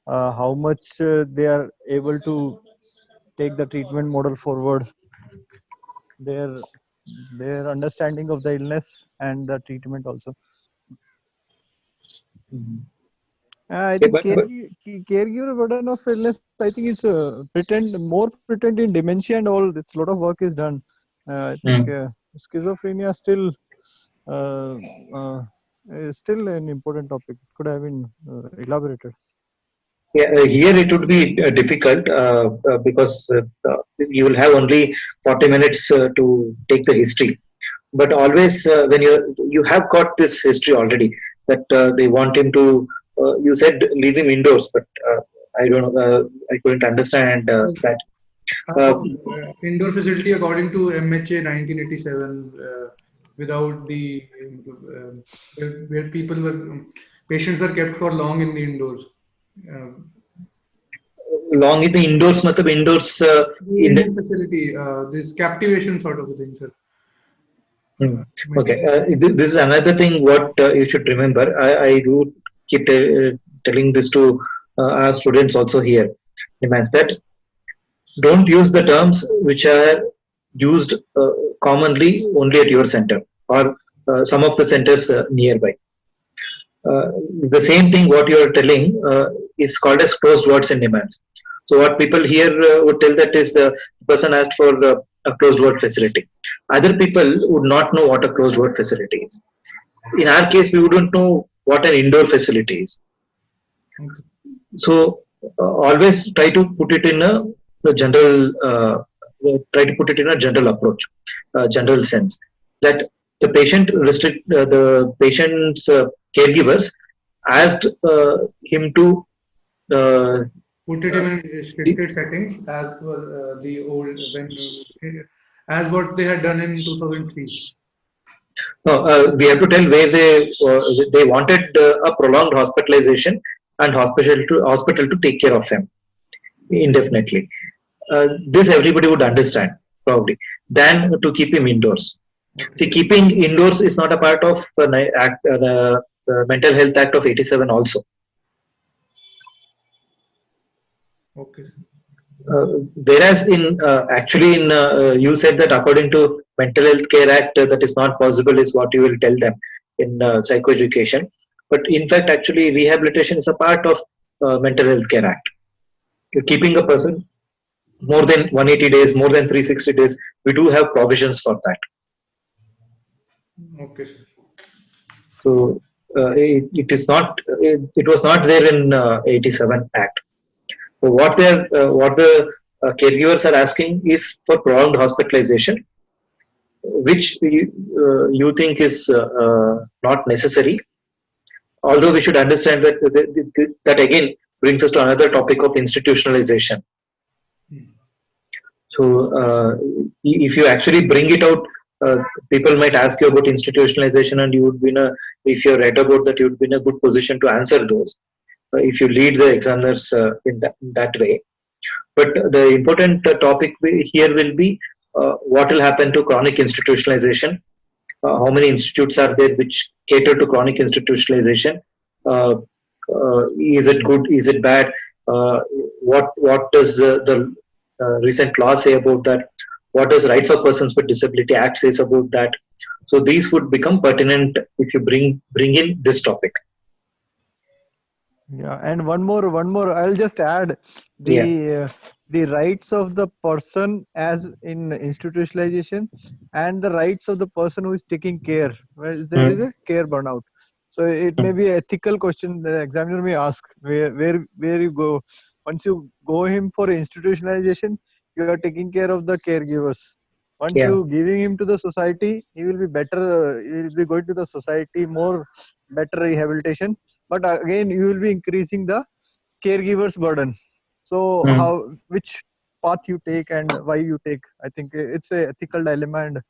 how much they are able to take the treatment model forward, their their understanding of the illness and the treatment also. I Okay, think caregiver burden of illness. I think it's more pretend in dementia and all. It's a lot of work is done. I think schizophrenia uh, uh, is still an important topic. It could have been elaborated. yeah, here it would be difficult because you will have only 40 minutes to take the history. But always when you have got this history already, that they want him to. You said leave him indoors, but I don't know. I couldn't understand that. Indoor facility according to MHA 1987, without the where people were patients were kept for long in the indoors. Uh, Long in the indoors, matlab indoors the in the, Indian facility, this captivation sort of a thing, sir. Hmm. Okay, this is another thing what you should remember. I do keep telling this to our students also here. Demands that don't use the terms which are used commonly only at your center or some of the centers nearby. Uh, the same thing what you are telling is called as closed words in demands. So what people here would tell that is the person asked for a closed word facility. Other people would not know what a closed word facility is. In our case, we wouldn't know what an indoor facility is. Okay. So always try to put it in a general general approach, general sense that the patient the patient's caregivers asked him to uh, Put it in restricted settings as per the old as what they had done in 2003. no, we have to tell where they wanted a prolonged hospitalization and hospital to take care of him indefinitely. This everybody would understand probably than to keep him indoors. Okay. See, keeping indoors is not a part of the Mental Health Act of 87 also. Okay. Whereas in actually in you said that according to Mental Health Care Act that is not possible is what you will tell them in psychoeducation. But in fact, actually rehabilitation is a part of Mental Health Care Act. You're keeping a person more than 180 days, more than 360 days, we do have provisions for that. Okay, sir. So it is not. It was not there in 87 Act. So what the caregivers are asking is for prolonged hospitalization, which you think is not necessary. Although we should understand that that again brings us to another topic of institutionalization. So if you actually bring it out, people might ask you about institutionalization, and you would be in a, if you're right about that, you would be in a good position to answer those. If you lead the examiners in that way. But the important topic here will be what will happen to chronic institutionalization. How many institutes are there which cater to chronic institutionalization? Uh, is it good? Is it bad? What does the recent law say about that? What does Rights of Persons with Disability Act says about that? So these would become pertinent if you bring in this topic. Yeah, and one more. I'll just add the rights of the person as in institutionalization, and the rights of the person who is taking care. Where there is a care burnout. So it may be an ethical question the examiner may ask where you go. Once you go him for institutionalization, you are taking care of the caregivers. Once you giving him to the society, he will be better. He will be going to the society more better rehabilitation. But again, you will be increasing the caregiver's burden. So which path you take and why you take? I think it's a ethical dilemma, and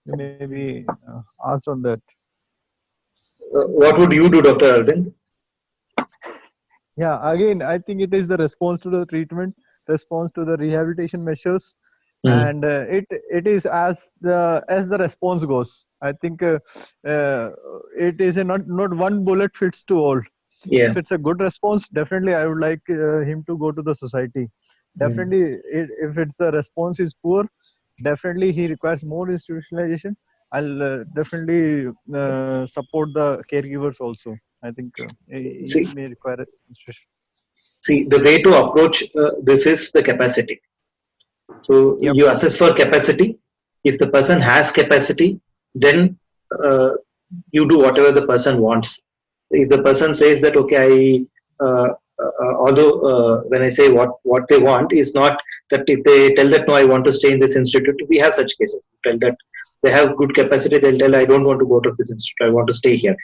you may be asked on that. What would you do, Dr. Arvind? Yeah, again, I think it is the response to the treatment, response to the rehabilitation measures, and it is as the response goes. I think it is not one bullet fits to all. If it's a good response, definitely I would like him to go to the society. Definitely, if it's the response is poor, definitely he requires more institutionalization. I'll definitely support the caregivers also. I think he may require institution. See, the way to approach this is the capacity. So you assess for capacity. If the person has capacity, then you do whatever the person wants. If the person says that okay, although when I say what they want is not that if they tell that no, I want to stay in this institute. We have such cases. Tell that they have good capacity. They'll tell I don't want to go to this institute. I want to stay here.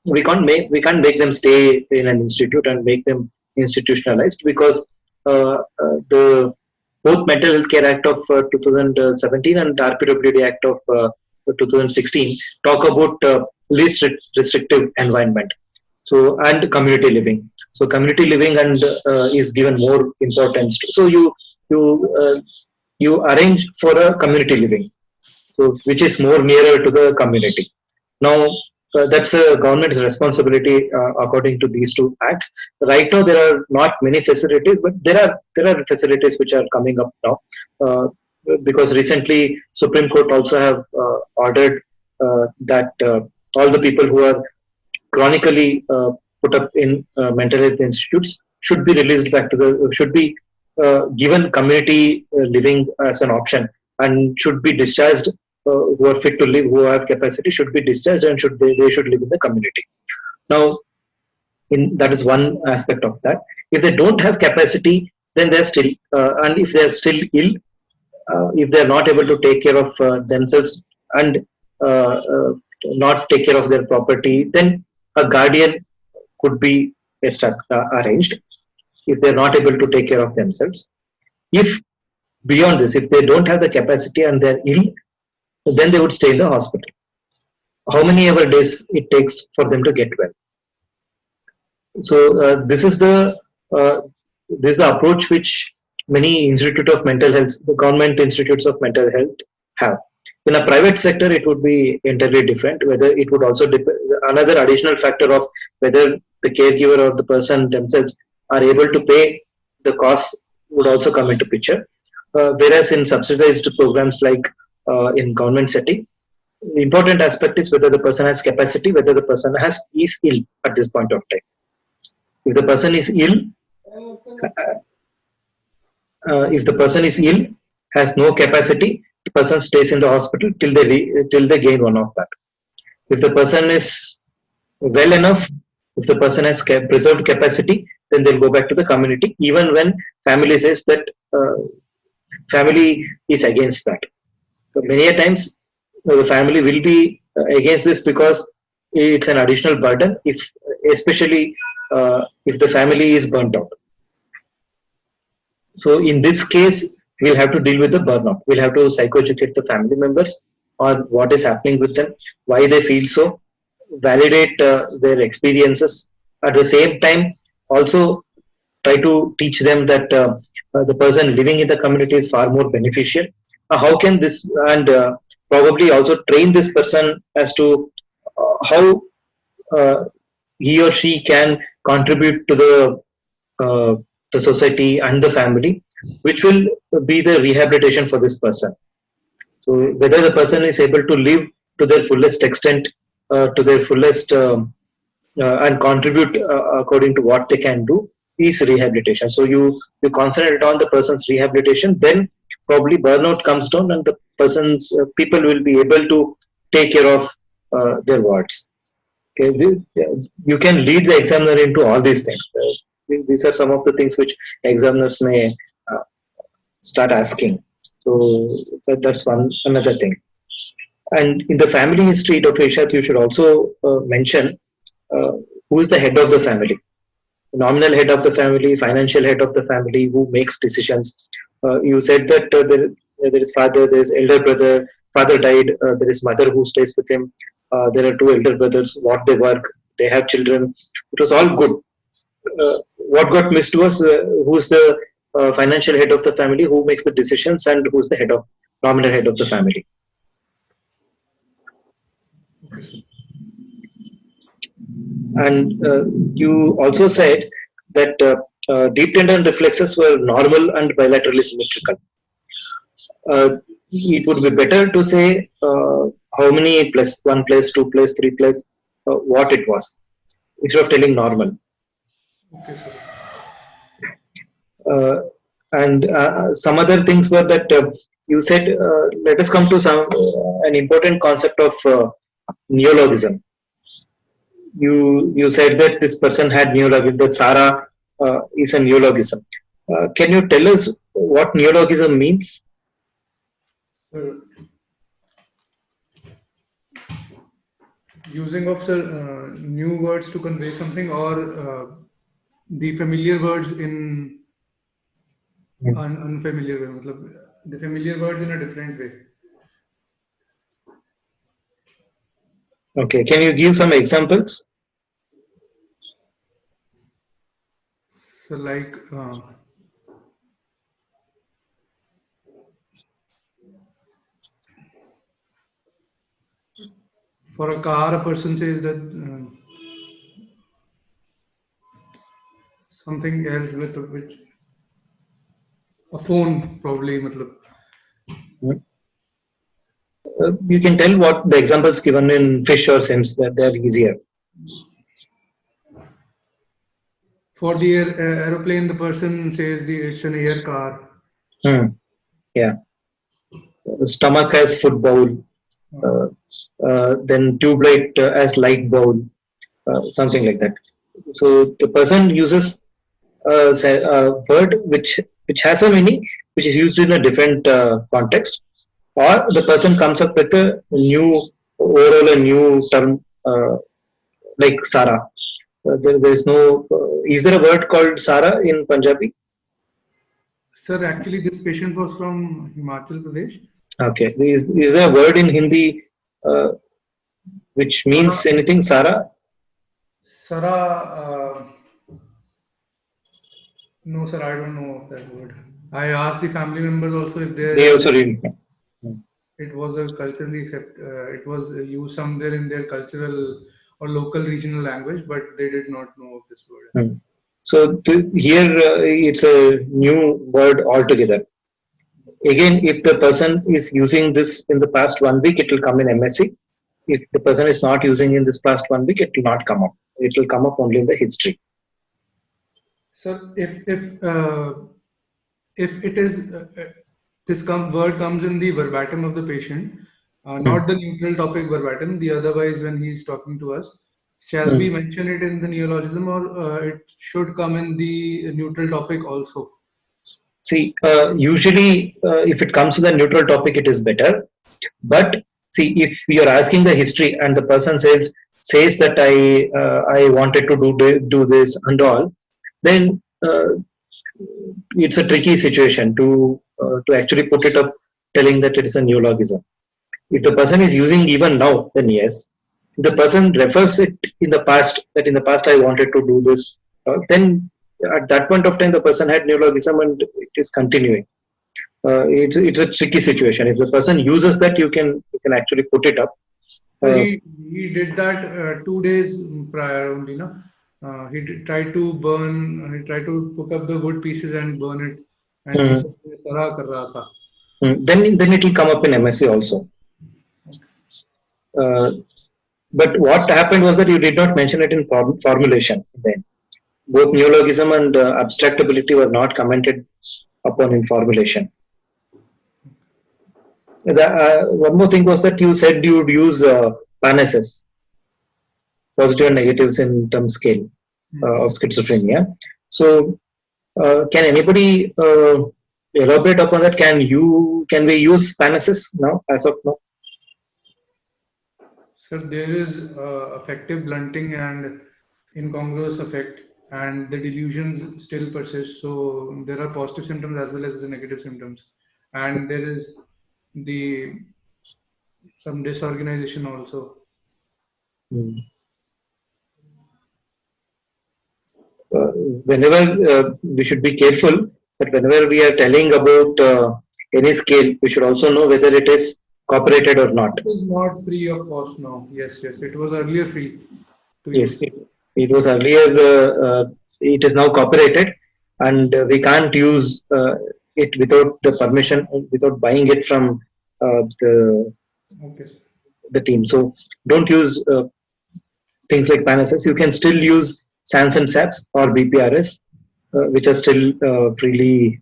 We can't make them stay in an institute and make them institutionalized because the both Mental Health Care Act of 2017 and RPWD Act of 2016 talk about least restrictive environment. So and community living. So community living and is given more importance. So you you arrange for a community living, so which is more nearer to the community. Now, that's a government's responsibility according to these two acts. Right now, there are not many facilities, but there are facilities which are coming up now. Because recently, Supreme Court also have ordered that all the people who are chronically put up in mental health institutes should be released back to the should be given community living as an option, and should be discharged, who are fit to live, who have capacity, should be discharged, and they should live in the community. Now, that is one aspect of that. If they don't have capacity, then they're still and if they're still ill, if they're not able to take care of themselves and not take care of their property, then a guardian could be arranged if they're not able to take care of themselves. If beyond this, if they don't have the capacity and they're ill, then they would stay in the hospital. How many ever days it takes for them to get well. So uh, this is the approach which many institute of mental health, the government institutes of mental health have. In a private sector, it would be entirely different. Whether it would also another additional factor of whether the caregiver or the person themselves are able to pay the costs would also come into picture. Whereas in subsidized programs like in government setting, the important aspect is whether the person has capacity, whether the person is ill at this point of time. If the person is ill, if the person is ill, has no capacity, the person stays in the hospital till they gain one of that. If the person is well enough, if the person has preserved capacity, then they'll go back to the community, even when family says that family is against that. So many a times the family will be against this because it's an additional burden, if especially if the family is burnt out. So in this case, we'll have to deal with the burnout. We'll have to psychoeducate the family members on what is happening with them, why they feel so, validate their experiences. At the same time, also try to teach them that the person living in the community is far more beneficial. How can this, and probably also train this person as to how he or she can contribute to the society and the family, which will be the rehabilitation for this person. So whether the person is able to live to their fullest extent, to their fullest and contribute according to what they can do, is rehabilitation. So you concentrate on the person's rehabilitation, then probably burnout comes down and the person's people will be able to take care of their wards. Okay, you can lead the examiner into all these things. These are some of the things which examiners may start asking. So that's another thing. And in the family history, Dr. Ishat, you should also mention who is the head of the family, nominal head of the family, financial head of the family, who makes decisions. You said that there is father, there is elder brother, father died, there is mother who stays with him, there are two elder brothers, what they work, they have children. It was all good. What got missed was who's the financial head of the family, who makes the decisions, and who's the nominal head of the family. And you also said that deep tendon reflexes were normal and bilaterally symmetrical. It would be better to say how many plus 1 plus 2 plus 3 plus what it was, instead of telling normal. Okay, sir. And some other things were that you said, let us come to an important concept of neologism. You said that this person had neologism, that Sarah is a neologism. Can you tell us what neologism means? Using of new words to convey something, or the familiar words in unfamiliar way. मतलब the familiar words in a different way. Okay, can you give some examples? So like for a car, a person says that something else with which a phone probably. मतलब You can tell what the examples given in fish or sims, that they're easier. for the aeroplane, the person says it's an air car. Yeah. Stomach as foot bowl, then tubelite as light bowl, something like that. So the person uses a word which has a meaning, which is used in a different context, or the person comes up with a overall a new term like Sara. There is no. Is there a word called Sara in Punjabi? Sir, actually, this patient was from Himachal Pradesh. Okay. Is there a word in Hindi which means anything? Sara? Sara, no, sir, I don't know of that word. I asked the family members also if They also read. it was a culturally it was used somewhere in their cultural or local regional language, but they did not know of this word. So here it's a new word altogether. Again, if the person is using this in the past 1 week, it will come in MSc. If the person is not using in this past 1 week, it will not come up. It will come up only in the history. So if it is this word comes in the verbatim of the patient, not the neutral topic verbatim, the otherwise when he's talking to us, shall we mention it in the neologism, or it should come in the neutral topic also? See, usually if it comes to the neutral topic, it is better. But see, if you're asking the history and the person says that I wanted to do this and all, then it's a tricky situation to actually put it up, telling that it is a neologism. If the person is using even now, then yes. If the person refers it in the past, that in the past I wanted to do this, then at that point of time the person had neologism and it is continuing. It's a tricky situation. If the person uses that, you can actually put it up. So he did that 2 days prior only, no? Tried to burn. He tried to cook up the wood pieces and burn it, and he said, "Sara kar raha tha." Then it will come up in MSc also. But what happened was that you did not mention it in formulation. Then both neologism and abstractability were not commented upon in formulation. One more thing was that you said you would use PANSS, positive and negative symptom scale of schizophrenia. So, can anybody elaborate upon that? Can we use PANSS now, as of now? Sir, there is affective blunting and incongruous effect, and the delusions still persist. So there are positive symptoms as well as the negative symptoms, and there is some disorganization also. Whenever we should be careful that whenever we are telling about any scale, we should also know whether it is cooperated or not. It is not free of cost now. Yes, it was earlier free. Yes, it was earlier. It is now cooperated, and we can't use it without the permission, without buying it from the team. So don't use things like PANSS. You can still use SANS and SAPS or BPRS, which are still freely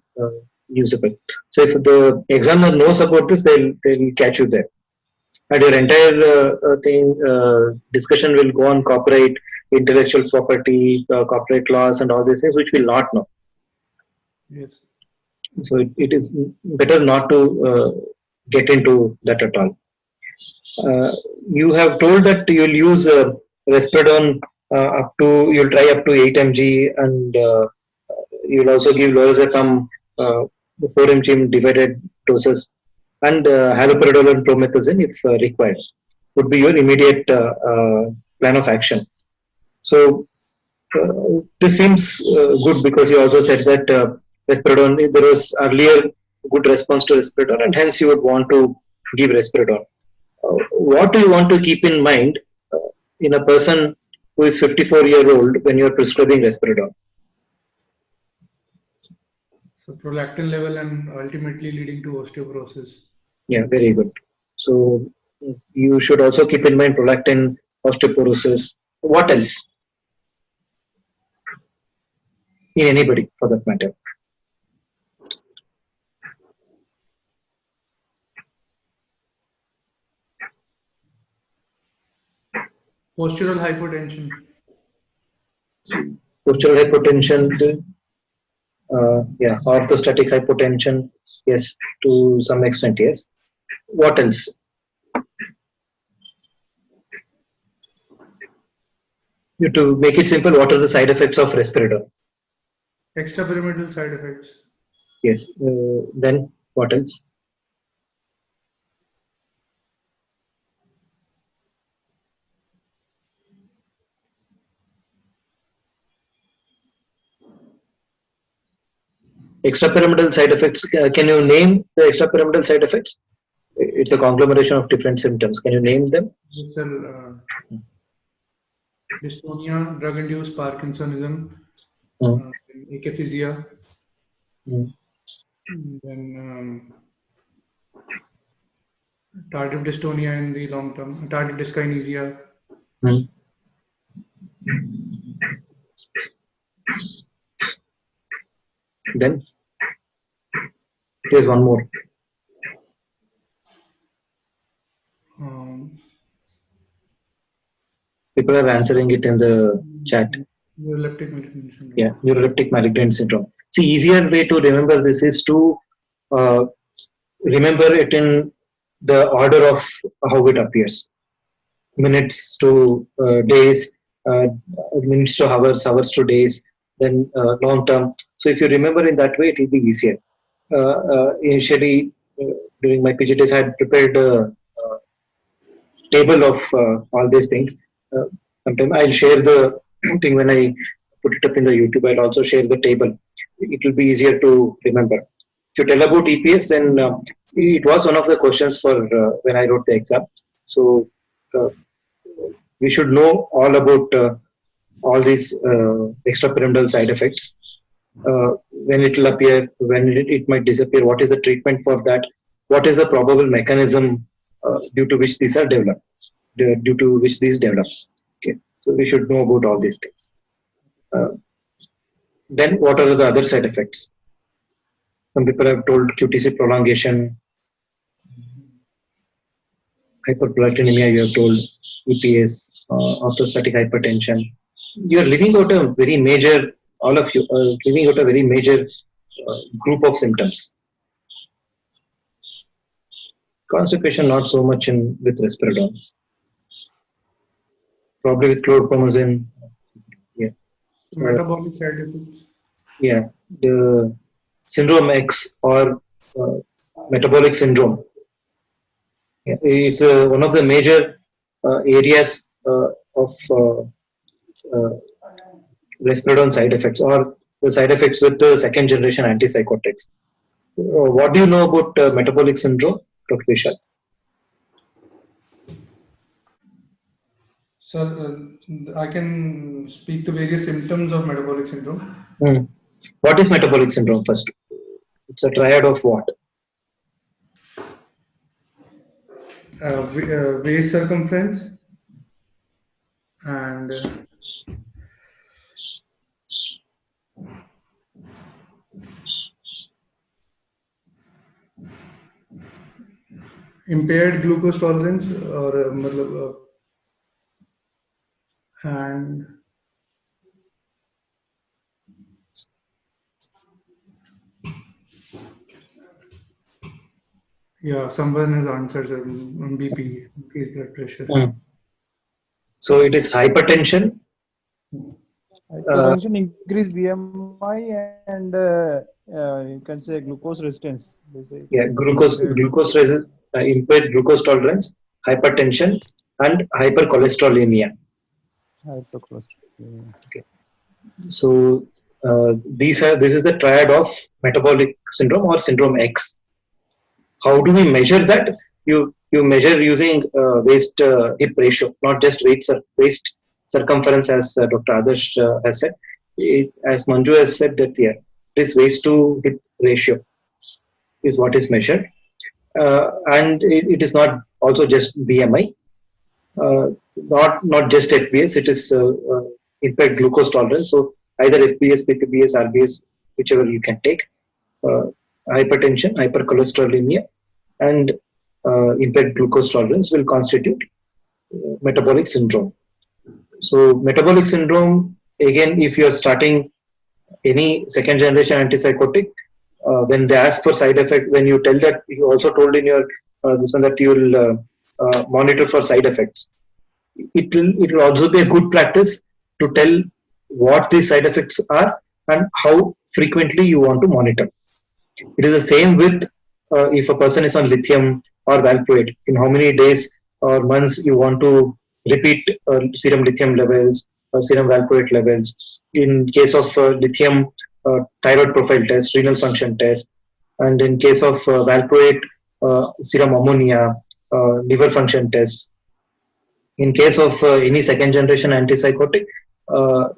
usable. So if the examiner knows about this, they'll catch you there. And your entire discussion will go on copyright, intellectual property, corporate laws, and all these things, which will not know. Yes. So it is better not to get into that at all. You have told that you'll use Risperidone you'll try up to 8 mg, and you'll also give Lorazepam the 4 mg divided doses, and haloperidol and promethazine if required would be your immediate plan of action. So this seems good because you also said that risperidone, there was earlier good response to risperidone, and hence you would want to give risperidone. What do you want to keep in mind in a person who is 54-year-old when you are prescribing risperidone? So prolactin level and ultimately leading to osteoporosis. Yeah, very good. So you should also keep in mind prolactin, osteoporosis. What else? In anybody, for that matter. Postural hypotension. Postural hypotension, yeah, orthostatic hypotension, yes, to some extent, yes. What else? To make it simple, what are the side effects of risperidone? Extrapyramidal side effects. Yes. Then what else? Extrapyramidal side effects. Can you name the extrapyramidal side effects? It's a conglomeration of different symptoms. Can you name them? Yes, sir. Dystonia, drug-induced Parkinsonism, Mm. akathisia, Mm. then tardive dystonia in the long term, tardive dyskinesia. Mm. Then there's one more. People are answering it in the chat. Neuroleptic malignant syndrome. Yeah, neuroleptic malignant syndrome. See, easier way to remember this is to remember it in the order of how it appears. Minutes to days, minutes to hours, hours to days, then long term. So if you remember in that way, it will be easier. Initially, during my PG days, I had prepared a table of all these things. Sometime I'll share the thing when I put it up in the YouTube. I'll also share the table. It will be easier to remember. If you tell about EPS, then it was one of the questions for when I wrote the exam. So uh, we should know all about all these extrapyramidal side effects. When it will appear, when it might disappear, what is the treatment for that? What is the probable mechanism due to which these are developed? Due to which these develop. Okay, so we should know about all these things. Then, what are the other side effects? Some people have told QTC prolongation, hyperprolactinemia. You have told EPS, orthostatic hypertension. You are living out a very major. All of you are living out a very major group of symptoms. Constipation, not so much in with risperidone. Probably with chlorpromazine. Yeah. Metabolic side effects. Yeah, the syndrome X or metabolic syndrome. Yeah, it's one of the major areas of risperidone side effects or the side effects with the second generation antipsychotics. What do you know about metabolic syndrome, Dr. Vishal? Sir, I can speak the various symptoms of metabolic syndrome. What is metabolic syndrome first? It's a triad of what? Waist circumference and impaired glucose tolerance or and yeah, someone has answered, sir, BP, increased blood pressure. So it is hypertension. Hypertension, increased BMI, and You can say glucose resistance. They say Yeah, impaired glucose tolerance, hypertension, and hypercholesterolemia. hypercholesterol. Okay. So this is the triad of metabolic syndrome or syndrome X. How do we measure that? You measure using waist hip ratio, not just waist circumference, as Dr. Adarsh has said. As Manju has said that this waist to hip ratio is what is measured, and it is not also just BMI, not just FBS. It is impaired glucose tolerance. So either FBS, PPBS, RBS, whichever you can take. Uh, Hypertension, hypercholesterolemia, and impaired glucose tolerance will constitute metabolic syndrome. So metabolic syndrome, again, if you are starting any second generation antipsychotic, when they ask for side effect, when you tell that, you also told in your this one that you will monitor for side effects. It will also be a good practice to tell what these side effects are and how frequently you want to monitor. It is the same with if a person is on lithium or valproate, in how many days or months you want to repeat serum lithium levels or serum valproate levels. In case of lithium, thyroid profile test, renal function test, and in case of valproate, serum ammonia, liver function test. In case of any second generation antipsychotic, uh,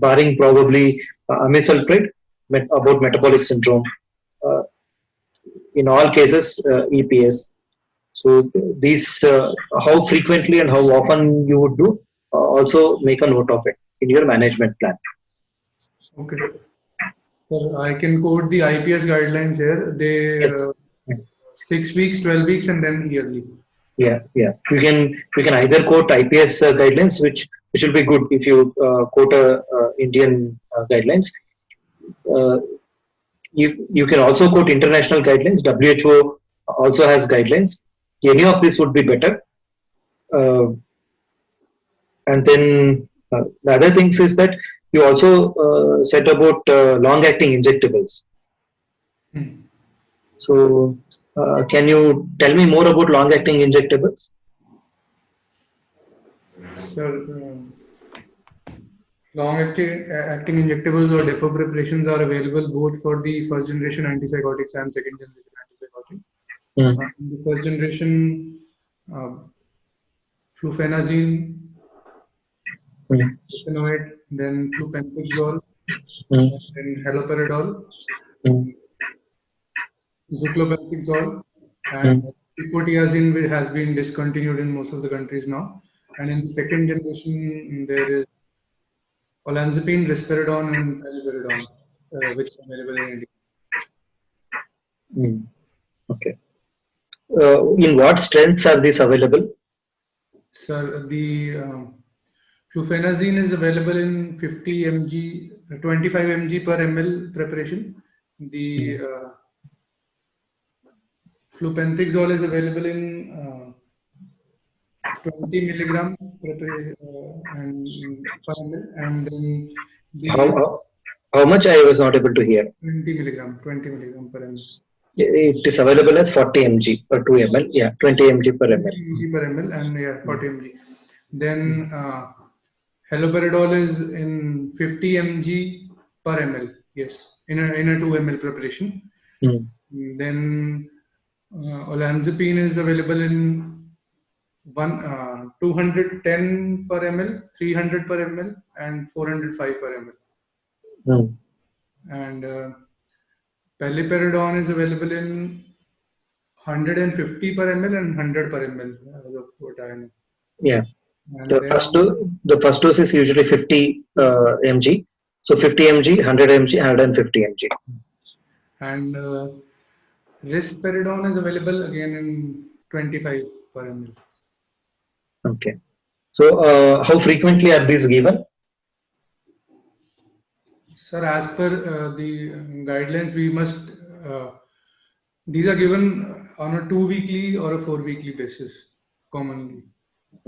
barring probably amisulpride, about metabolic syndrome. Uh, in all cases, EPS. So these, how frequently and how often you would do, also make a note of it in your management plan. Okay. So I can quote the IPS guidelines here. They Yes. 6 weeks, 12 weeks, and then yearly. Yeah. You can either quote IPS guidelines, which will be good if you quote Indian guidelines. Uh, you can also quote international guidelines. WHO also has guidelines. Any of this would be better. Uh, and then the other things is that you also said about long-acting injectables. Hmm. So can you tell me more about long-acting injectables? Sir, long-acting injectables or depot preparations are available both for the first generation antipsychotics and second generation antipsychotics. Mm. In the first generation, fluphenazine, Mm. fluphenate, then flupentixol, Mm. then haloperidol, Mm. zuclopentixol, and pipotiazine has been discontinued in most of the countries now. And in the second generation, there is olanzapine, risperidone, and paliperidone, which are available in India. Mm. Okay. In what strengths are these available? Sir, the fluphenazine is available in 50 mg, 25 mg per ml preparation. The flupentixol is available in 20 milligram and per ml, and then the How much? I was not able to hear. 20 milligram per ml. It is available as 40 mg per 2 ml. Yeah, 20 mg per ml. 20 mg per ml and 40 mg. Then haloperidol is in 50 mg per ml. Yes, in a 2 ml preparation. Mm. Then olanzapine is available in 210 per ml, 300 per ml, and 405 per ml. Mm. And paliperidone is available in 150 per ml and 100 per ml, as of what I know. Yeah. And The first dose is usually 50 mg. So 50 mg, 100 mg, 150 mg. And risperidone is available again in 25 per ml. Okay. So how frequently are these given? Sir, as per the guidelines, we must these are given on a 2 weekly or a 4 weekly basis commonly.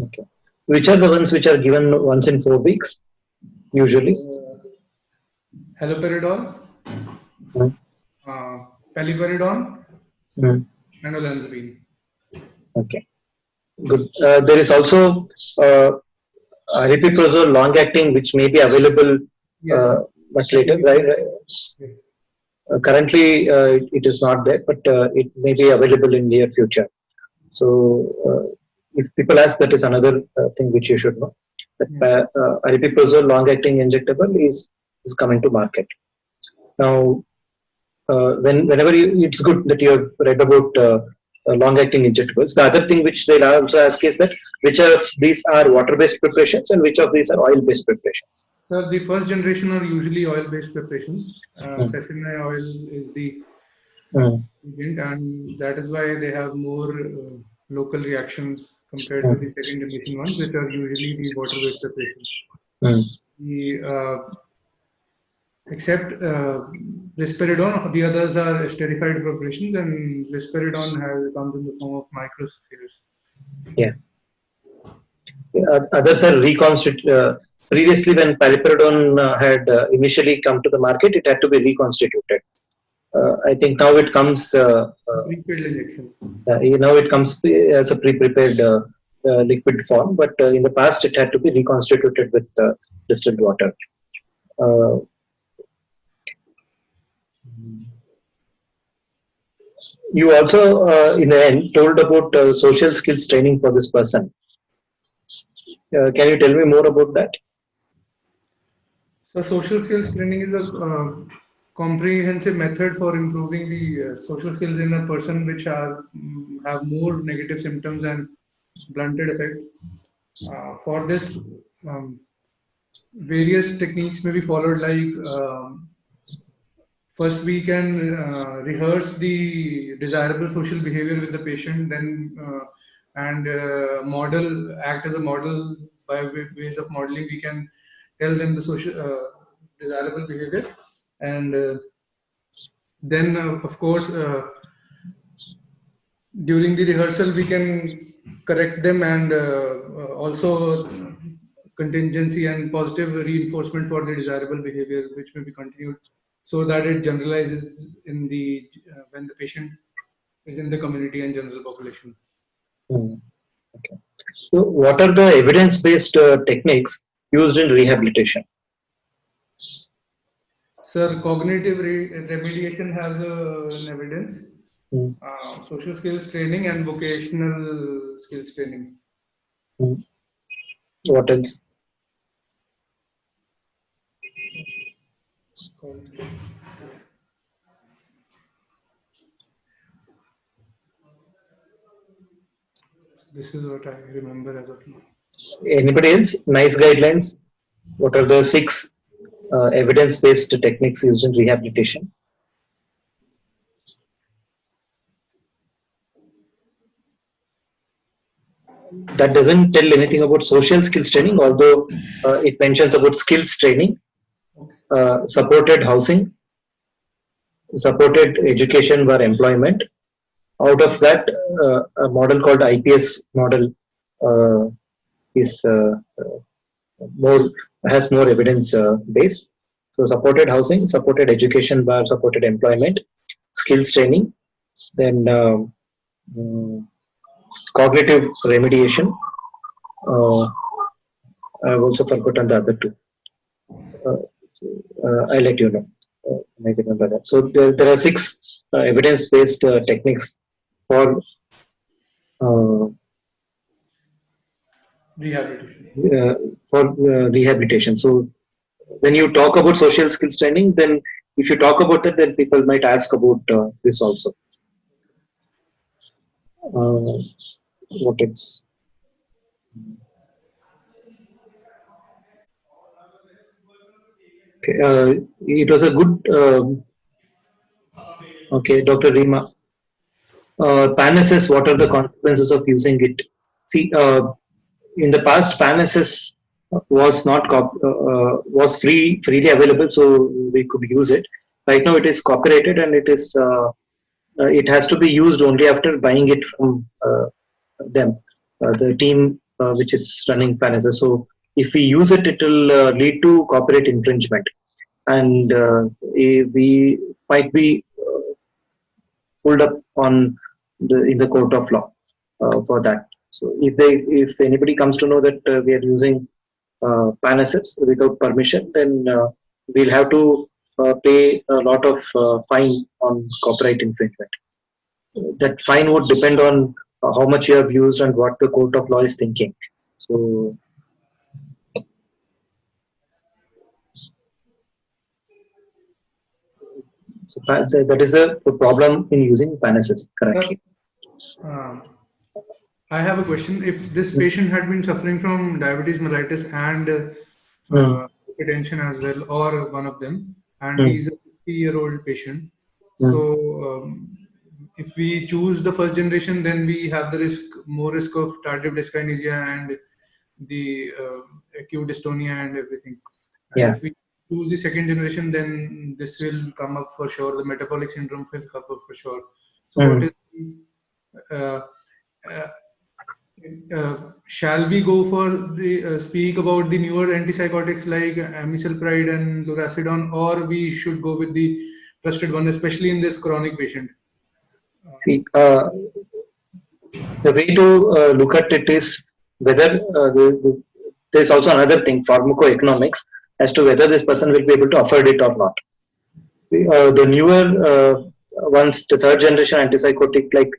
Okay. Which are the ones which are given once in 4 weeks usually? haloperidol, Mm, paliperidone, mm. and olanzapine. Okay, good. There is also uh, aripiprazole long-acting, which may be available Yes, sir. much later, right? Yes. Currently, it is not there, but it may be available in near future. So, if people ask, that is another thing which you should know. That aripiprazole long-acting injectable is coming to market now. Whenever it's good that you have read about long-acting injectables. The other thing which they'll also ask is that which of these are water-based preparations and which of these are oil-based preparations. So the first generation are usually oil-based preparations. Mm. Sesame oil is the Mm. ingredient, and that is why they have more local reactions compared to the second generation ones, which are usually the water-based preparations. Mm. The except risperidone, the others are esterified preparations, and risperidone comes in the form of microspheres. Yeah. Others are reconstituted. Previously, when paliperidone had initially come to the market, it had to be reconstituted. I think now it comes. Pre-filled injection. Now it comes as a pre-prepared liquid form, but in the past it had to be reconstituted with distilled water. You also, in the end, told about social skills training for this person. Can you tell me more about that? So social skills training is a comprehensive method for improving the social skills in a person which have more negative symptoms and blunted effect. For this, various techniques may be followed, like first we can rehearse the desirable social behavior with the patient, then model, act as a model. By ways of modeling, we can tell them the social desirable behavior, and then of course during the rehearsal we can correct them, and also contingency and positive reinforcement for the desirable behavior, which may be continued, so that it generalizes in the when the patient is in the community and general population. Hmm. Okay. So, what are the evidence-based techniques used in rehabilitation? Sir, cognitive remediation has an evidence, Hmm. social skills training, and vocational skills training. Hmm. What else? This is what I remember as of now. Anybody else? Nice guidelines. What are the 6 evidence-based techniques used in rehabilitation? That doesn't tell anything about social skills training, although it mentions about skills training, supported housing, supported education for employment. Out of that, a model called IPS model uh, is more has more evidence base. So supported housing, supported education bar supported employment, skills training, then cognitive remediation. I've also forgotten the other 2. I'll let you know. I remember that. So there are 6 evidence-based techniques for uh, rehabilitation. So when you talk about social skills training, then if you talk about that, then people might ask about this also. What else? Okay, it was a good. Okay, Dr. Rima. PAN-SS, what are the consequences of using it? See, in the past, PAN-SS was not was freely available, so we could use it. Right now, it is copyrighted, and it has to be used only after buying it from them, the team which is running PAN-SS. So if we use it, it will lead to copyright infringement. and we might be pulled up on in the court of law for that. So if anybody comes to know that we are using PAN-SS without permission, then we'll have to pay a lot of fine on copyright infringement. That fine would depend on how much you have used and what the court of law is thinking. So that is the problem in using PAN-SS correctly. Uh, I have a question. If this patient had been suffering from diabetes mellitus and hypertension as well, or one of them, and he's a 50-year-old patient, so if we choose the first generation, then we have the more risk of tardive dyskinesia and the acute dystonia and everything. And Yeah. if we choose the second generation, then this will come up for sure. The metabolic syndrome will come up for sure. So what is shall we go for the speak about the newer antipsychotics like amisulpride and lurasidone, or we should go with the trusted one, especially in this chronic patient? The way to look at it is whether there's also another thing, pharmacoeconomics, as to whether this person will be able to afford it or not. The newer ones, the third generation antipsychotic like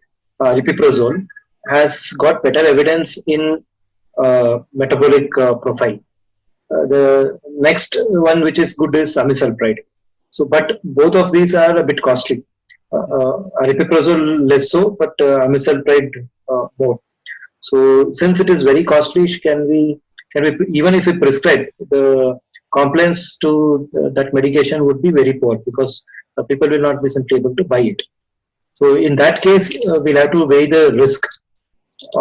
aripiprazole, has got better evidence in metabolic profile. The next one which is good is amisulpride. So, but both of these are a bit costly. Aripiprazole less so, but amisulpride more. So, since it is very costly, can we even if we prescribe, the compliance to that medication would be very poor because people will not be simply able to buy it. So, in that case, we'll have to weigh the risk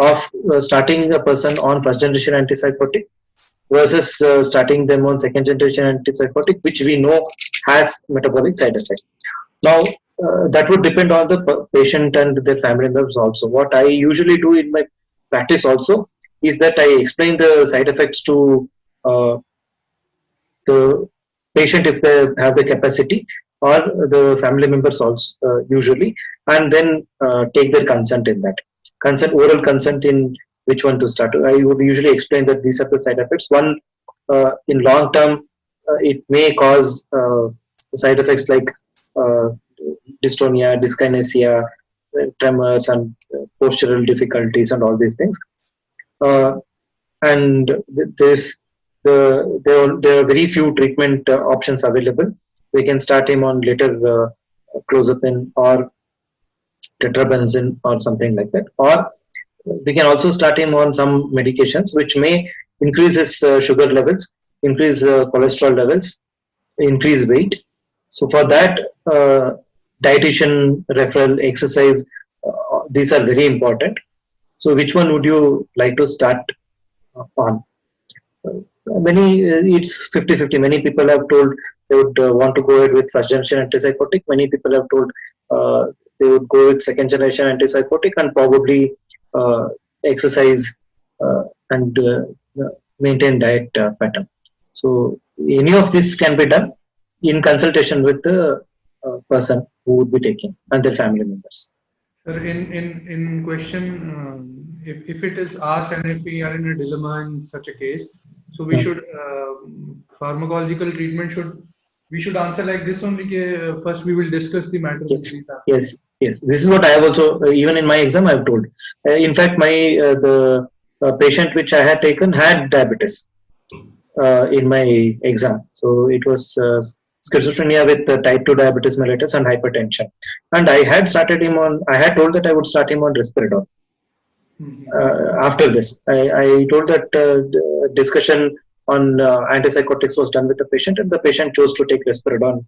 of starting a person on first generation antipsychotic versus starting them on second generation antipsychotic, which we know has metabolic side effects. Now, that would depend on the patient and their family members also. What I usually do in my practice also is that I explain the side effects to the patient if they have the capacity, or the family members also usually, and then take their consent in that. Oral consent in which one to start. I would usually explain that these are the side effects. One, in long term, it may cause side effects like dystonia, dyskinesia, tremors, and postural difficulties, and all these things. And there are very few treatment options available. We can start him on later clozapine or tetrabenazine or something like that, or we can also start him on some medications which may increase his sugar levels, increase cholesterol levels, increase weight. So for that, dietitian referral, exercise, these are very important. So which one would you like to start on? It's 50-50. Many people have told they would want to go ahead with first generation antipsychotic. Many people have told they would go with second generation antipsychotic and probably exercise and maintain diet pattern. So any of this can be done in consultation with the person who would be taking and their family members. Sir, in question, if it is asked and if we are in a dilemma in such a case, so we should pharmacological treatment we should answer like this only. First, we will discuss the matter. Yes. This is what I have also even in my exam I have told. In fact, the patient which I had taken had diabetes in my exam. So it was schizophrenia with type 2 diabetes mellitus and hypertension. And I had told that I would start him on risperidone. After this, I told that the discussion on antipsychotics was done with the patient, and the patient chose to take risperidone.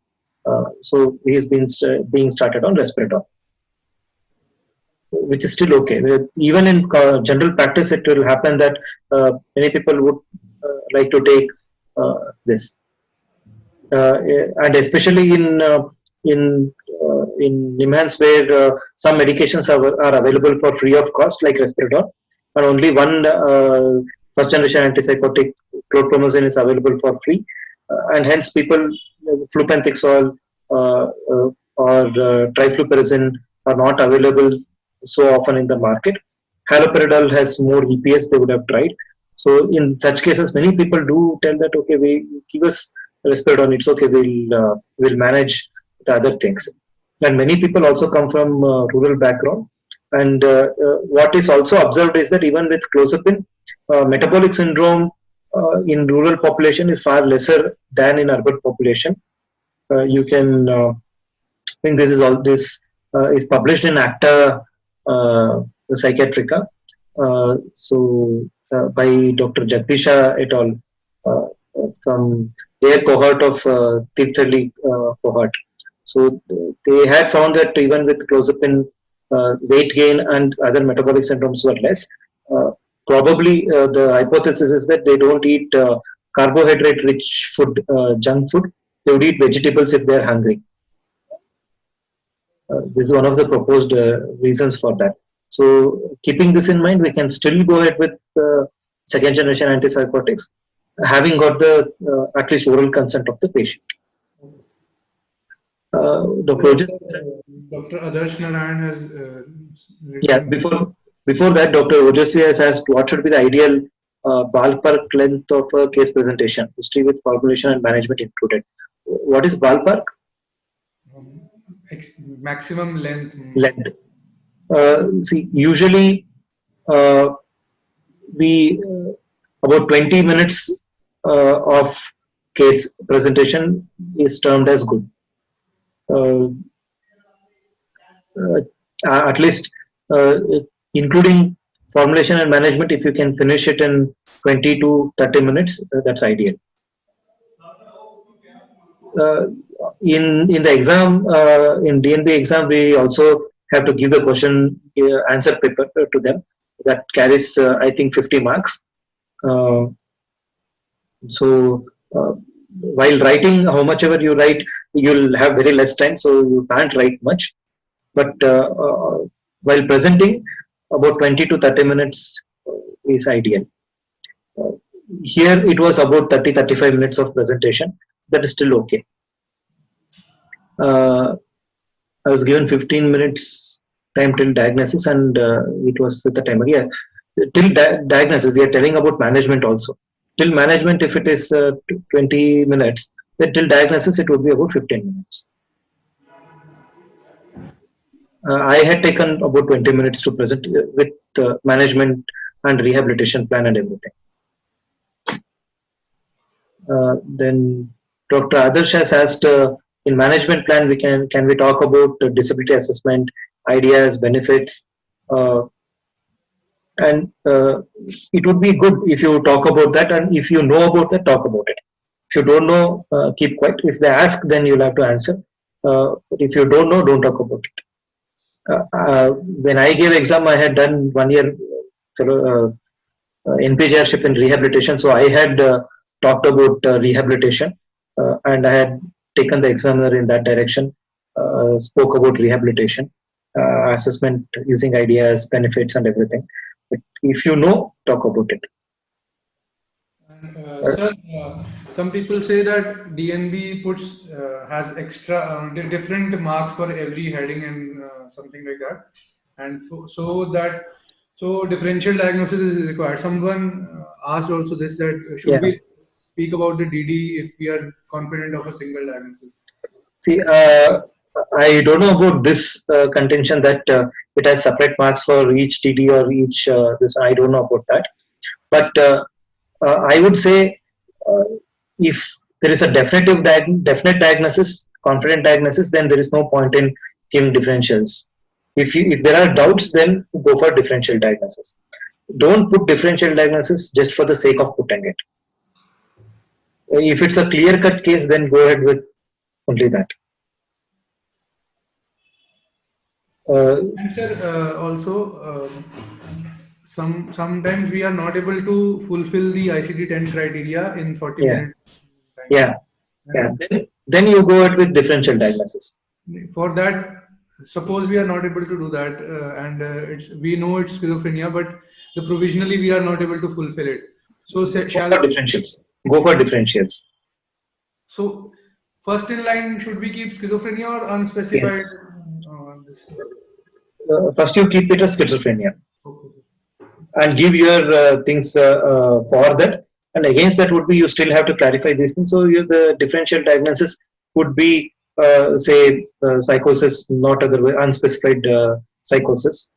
So he's been being started on risperidone, which is still okay. Even in general practice, it will happen that many people would like to take this, and especially in NIMHANS where some medications are available for free of cost, like risperidone, and only one first generation antipsychotic, chlorpromazine, is available for free, and hence people flupentixol or trifluperazine are not available so often in the market. Haloperidol has more EPS they would have tried. So in such cases, many people do tell that, okay, we give us risperidone, it's okay, we'll manage the other things. And many people also come from rural background. And what is also observed is that even with clozapine, metabolic syndrome in rural population is far lesser than in urban population. You can I think this is published in Acta Psychiatrica. By Dr. Jagdisha et al. From their cohort of Tirthalli cohort. So they had found that even with clozapine, weight gain and other metabolic syndromes were less. Probably the hypothesis is that they don't eat carbohydrate-rich food, junk food. They would eat vegetables if they're hungry. This is one of the proposed reasons for that. So keeping this in mind, we can still go ahead with second generation antipsychotics, having got the at least oral consent of the patient. Dr. Adarsh Narayan has Yeah, before that, Dr. Ojasvi has asked what should be the ideal ballpark length of a case presentation, history with formulation and management included. What is ballpark? maximum length. Length. See, usually we about 20 minutes of case presentation is termed as good. At least including formulation and management, if you can finish it in 20 to 30 minutes, that's ideal. In the exam, in DNB exam, we also have to give the question answer paper to them that carries I think 50 marks. So while writing, how much ever you write, you'll have very less time, so you can't write much. But while presenting, about 20 to 30 minutes is ideal. Here it was about 30-35 minutes of presentation. That is still okay. I was given 15 minutes time till diagnosis, and it was at the time. Yeah, till diagnosis, we are telling about management also. Till management, if it is 20 minutes, then till diagnosis, it would be about 15 minutes. I had taken about 20 minutes to present with management and rehabilitation plan and everything. Then Dr. Adarsh has asked, in management plan, can we talk about disability assessment, ideas, benefits, and it would be good if you talk about that, and if you know about that, talk about it. If you don't know, keep quiet. If they ask, then you'll have to answer. But if you don't know, don't talk about it. When I gave exam, I had done 1 year NPGRship in rehabilitation, so I had talked about rehabilitation, and I had taken the examiner in that direction, spoke about rehabilitation, assessment using ideas, benefits, and everything. But if you know, talk about it. Sir, some people say that DNB has extra different marks for every heading and something like that, and so differential diagnosis is required. Someone asked also this, that should we speak about the DD if we are confident of a single diagnosis? See, I don't know about this contention that it has separate marks for each DD or each this. I don't know about that, but I would say if there is a definite diagnosis, confident diagnosis, then there is no point in giving differentials. If there are doubts, then go for differential diagnosis. Don't put differential diagnosis just for the sake of putting it. If it's a clear-cut case, then go ahead with only that. And sir, also sometimes we are not able to fulfill the ICD-10 criteria in 40 minutes. Yeah. Then you go ahead with differential diagnosis. For that, suppose we are not able to do that, and we know it's schizophrenia, but provisionally we are not able to fulfill it. So Go for differentials. So first in line, should we keep schizophrenia or unspecified? This. First, you keep it as schizophrenia Okay. and give your things for that. And against that would be you still have to clarify these things. So the differential diagnosis would be, say, psychosis, not otherwise unspecified psychosis.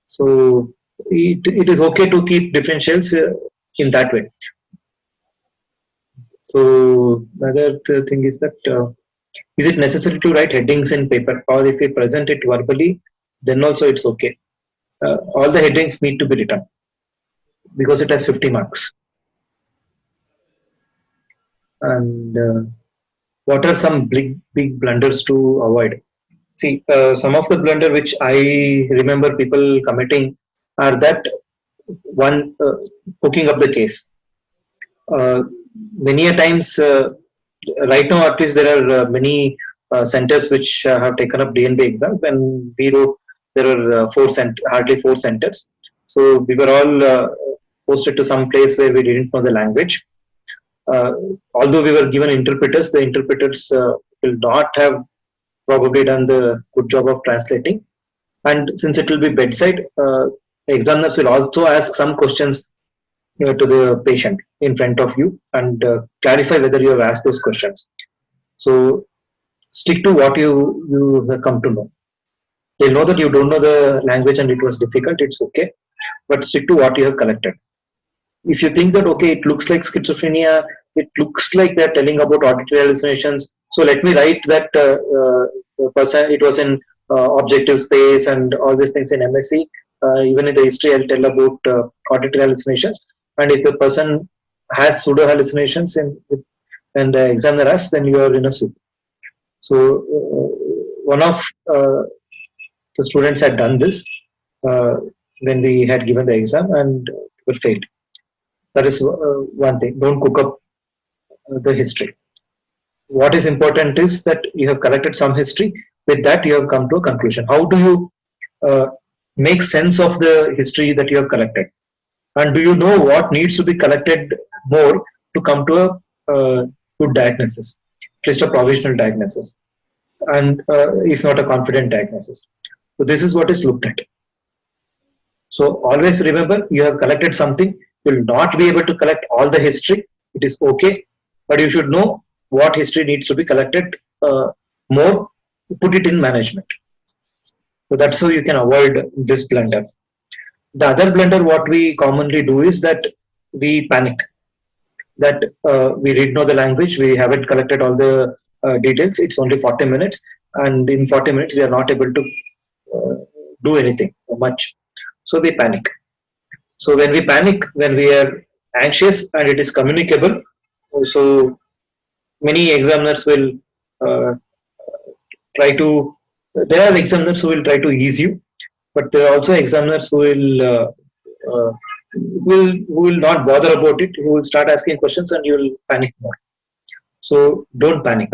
So it is okay to keep differentials in that way. So another thing is that is it necessary to write headings in paper, or if we present it verbally, then also it's okay. All the headings need to be written because it has 50 marks. And what are some big blunders to avoid? See, some of the blunder which I remember people committing are that one, hooking up the case. Many a times, right now at least there are many centers which have taken up DNB exams. When we wrote, there were hardly four centers. So we were all posted to some place where we didn't know the language. Although we were given interpreters, the interpreters will not have probably done the good job of translating. And since it will be bedside, examiners will also ask some questions to the patient in front of you and clarify whether you have asked those questions. So stick to what you have come to know. They'll know that you don't know the language and it was difficult, it's okay. But stick to what you have collected. If you think that, okay, it looks like schizophrenia, it looks like they're telling about auditory hallucinations, so let me write that person, it was in objective space and all these things in MSc. Even in the history, I'll tell about auditory hallucinations. And if the person has pseudo hallucinations and the examiner asks, then you are in a soup. So one of the students had done this when we had given the exam and were failed. That is one thing. Don't cook up the history. What is important is that you have collected some history. With that, you have come to a conclusion. How do you make sense of the history that you have collected? And do you know what needs to be collected more to come to a good diagnosis, at least a provisional diagnosis, and if not a confident diagnosis? So this is what is looked at. So always remember, you have collected something. You will not be able to collect all the history. It is okay, but you should know what history needs to be collected more. Put it in management. So that's how you can avoid this blunder. The other blunder what we commonly do is that we panic. That we didn't know the language, we haven't collected all the details. It's only 40 minutes, and in 40 minutes we are not able to do anything much. So we panic. So when we panic, when we are anxious and it is communicable, so many examiners will try to. There are examiners who will try to ease you, but there are also examiners who will not bother about it. Who will start asking questions and you will panic more. So don't panic.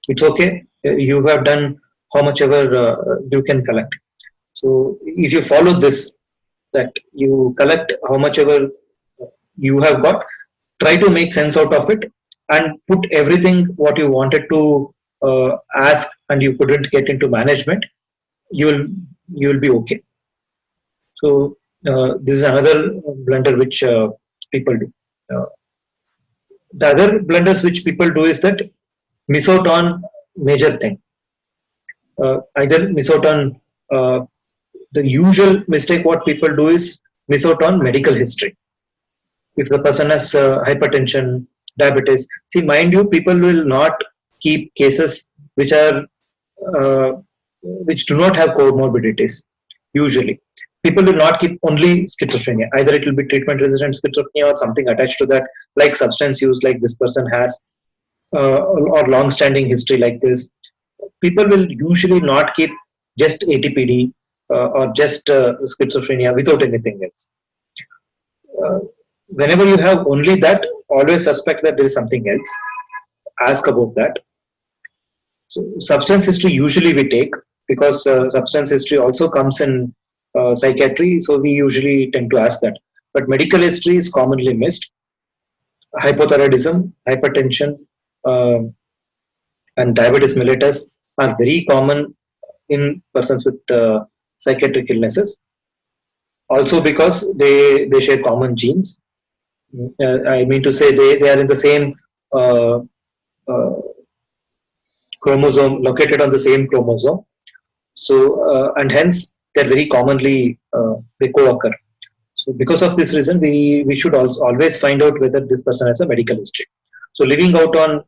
It's okay. You have done how much ever you can collect. So if you follow this, that you collect how much ever you have got, try to make sense out of it and put everything what you wanted to ask and you couldn't get into management, you will be okay. So this is another blunder which people do. The other blunders which people do is that miss out on major thing. Either miss out on the usual mistake what people do is miss out on medical history. If the person has hypertension, diabetes, see, mind you, people will not keep cases which are which do not have comorbidities. Usually, people will not keep only schizophrenia. Either it will be treatment-resistant schizophrenia or something attached to that, like substance use, like this person has, or long-standing history like this. People will usually not keep just ATPD or just schizophrenia without anything else. Whenever you have only that, always suspect that there is something else. Ask about that. So substance history usually we take because substance history also comes in psychiatry, so we usually tend to ask that. But medical history is commonly missed. Hypothyroidism, hypertension, and diabetes mellitus are very common in persons with psychiatric illnesses. Also because they share common genes. I mean to say they are in the same uh, uh, chromosome, located on the same chromosome. So and hence they're very commonly they co-occur. So because of this reason, we should also always find out whether this person has a medical history. So leaving out on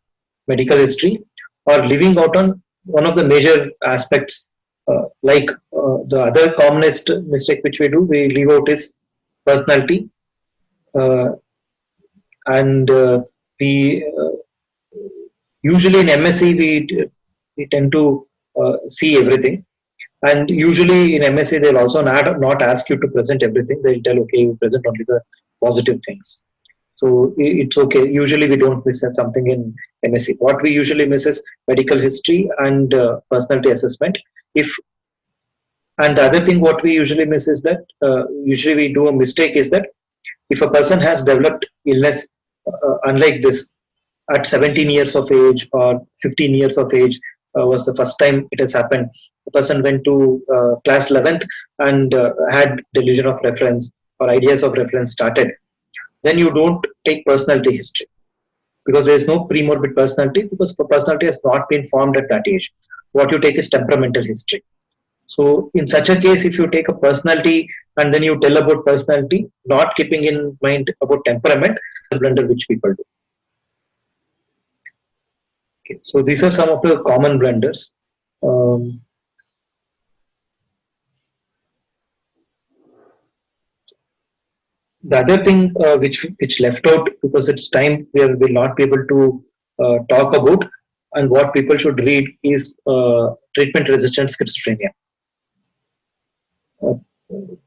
medical history or leaving out on one of the major aspects, like the other commonest mistake which we do, we leave out is personality, uh, and we usually in MSc we tend to see everything. And usually in MSc, they'll also not ask you to present everything. They'll tell, okay, you present only the positive things. So it's okay. Usually we don't miss something in MSc. What we usually miss is medical history and personality assessment. And the other thing what we usually miss is that usually we do a mistake is that if a person has developed illness unlike this at 17 years of age or 15 years of age was the first time it has happened. The person went to class 11th and had delusion of reference or ideas of reference started. Then you don't take personality history because there is no premorbid personality, because the personality has not been formed at that age. What you take is temperamental history. So in such a case, if you take a personality and then you tell about personality, not keeping in mind about temperament, the blunder which people do. Okay, so these are some of the common blunders. The other thing which left out because it's time we will not be able to talk about, and what people should read is treatment resistant schizophrenia.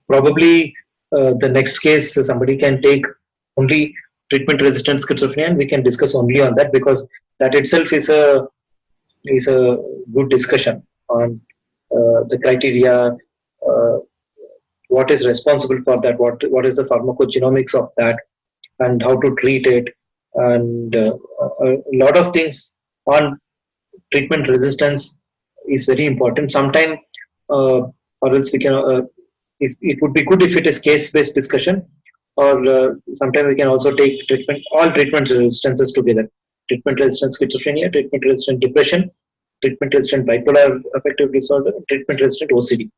Probably the next case somebody can take only treatment resistant schizophrenia and we can discuss only on that, because that itself is a good discussion on the criteria, what is responsible for that, what is the pharmacogenomics of that, and how to treat it, and a lot of things on treatment resistance is very important. Sometime or else we can if it would be good if it is case based discussion, or sometimes we can also take all treatment resistances together: treatment resistant schizophrenia, treatment resistant depression, treatment resistant bipolar affective disorder, treatment resistant OCD.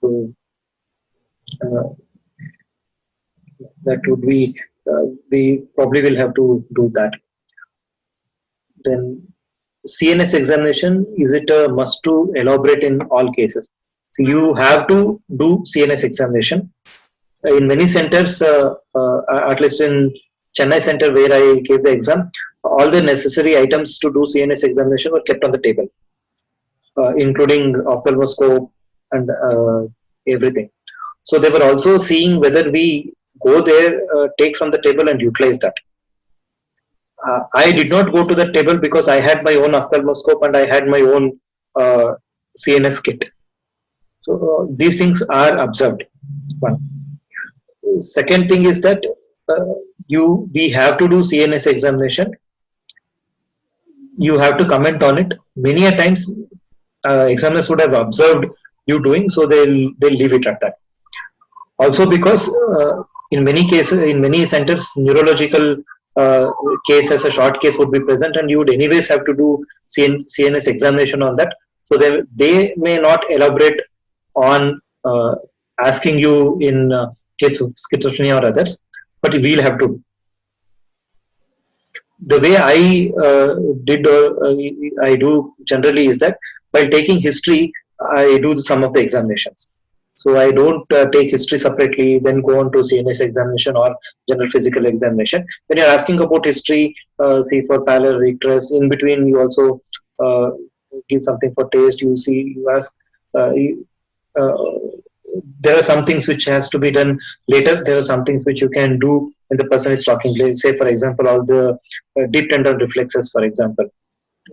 So that would be we probably will have to do that. Then CNS examination, is it a must to elaborate in all cases? So you have to do CNS examination. In many centers, at least in Chennai center where I gave the exam, all the necessary items to do CNS examination were kept on the table, including ophthalmoscope and everything. So they were also seeing whether we go there, take from the table and utilize that. I did not go to the table because I had my own ophthalmoscope and I had my own CNS kit. So these things are observed. One. Second thing is that we have to do CNS examination. You have to comment on it. Many a times, examiners would have observed you doing, so they'll leave it at that. Also, because in many cases, in many centers, neurological case as a short case would be present, and you would anyways have to do CNS examination on that. So they may not elaborate on asking you in case of schizophrenia or others, but we'll have to. The way I do generally is that while taking history, I do some of the examinations. So I don't take history separately, then go on to CNS examination or general physical examination. When you're asking about history, see for pallor, rectress, in between you also give something for taste. You ask. There are some things which has to be done later. There are some things which you can do when the person is talking. Say, for example, all the deep tendon reflexes, for example,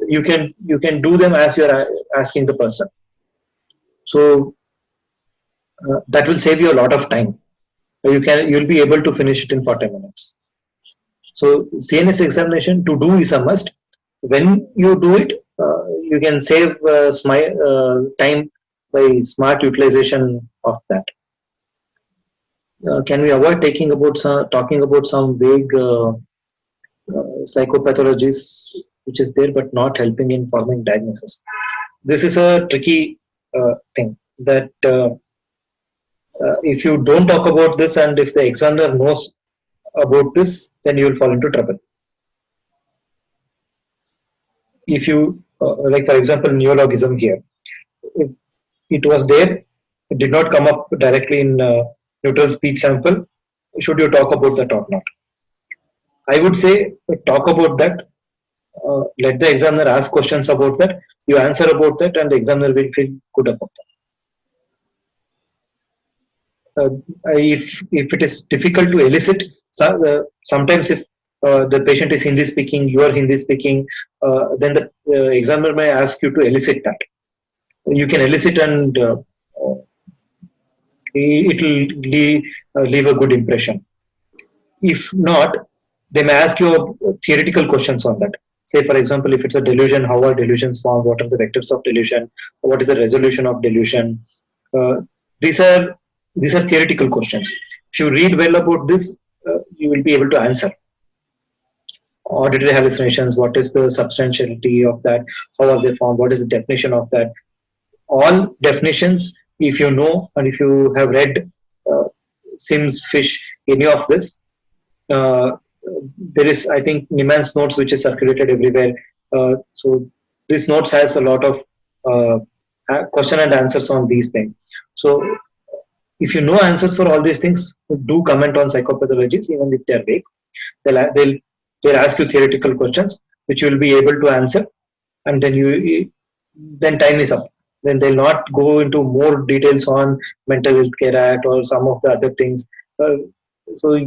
you can do them as you are asking the person. So that will save you a lot of time. You'll be able to finish it in 40 minutes. So CNS examination to do is a must. When you do it, you can save time by smart utilization of that. Can we avoid talking about some vague psychopathologies which is there but not helping in forming diagnosis? This is a tricky thing that if you don't talk about this and if the examiner knows about this, then you will fall into trouble. If you, like for example, neologism here, if it was there, it did not come up directly in neutral speech sample. Should you talk about that or not? I would say talk about that. Let the examiner ask questions about that. You answer about that, and the examiner will feel good about that. If it is difficult to elicit, sometimes if the patient is Hindi speaking, you are Hindi speaking, then the examiner may ask you to elicit that. You can elicit and it will leave a good impression. If not, they may ask you theoretical questions on that. Say, for example, if it's a delusion, how are delusions formed? What are the vectors of delusion? What is the resolution of delusion? Uh, these are theoretical questions. If you read well about this, you will be able to answer. Auditory hallucinations, what is the substantiality of that? How are they formed? What is the definition of that? All definitions, if you know and if you have read Sims, Fish, any of this, there is, I think, Niemann's notes which is circulated everywhere. So this notes has a lot of question and answers on these things. So if you know answers for all these things, do comment on psychopathologies, even if they're vague. They'll ask you theoretical questions which you will be able to answer, and then time is up. Then they'll not go into more details on Mental Health Care Act or some of the other things. So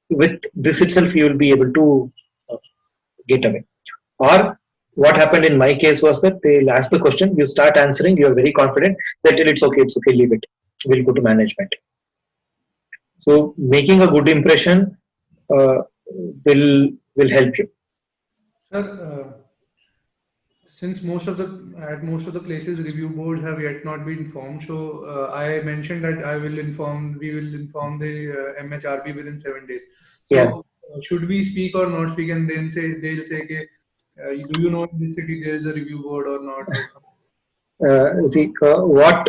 with this itself, you will be able to get away. Or what happened in my case was that they'll ask the question, you start answering, you are very confident, they'll tell it's okay, leave it. We'll go to management. So making a good impression will help you. Sir, since most of the places review boards have yet not been formed, so I mentioned that we will inform the MHRB within 7 days. So Yeah. Should we speak or not speak, and then they'll say, okay, do you know in this city there is a review board or not? Or something? What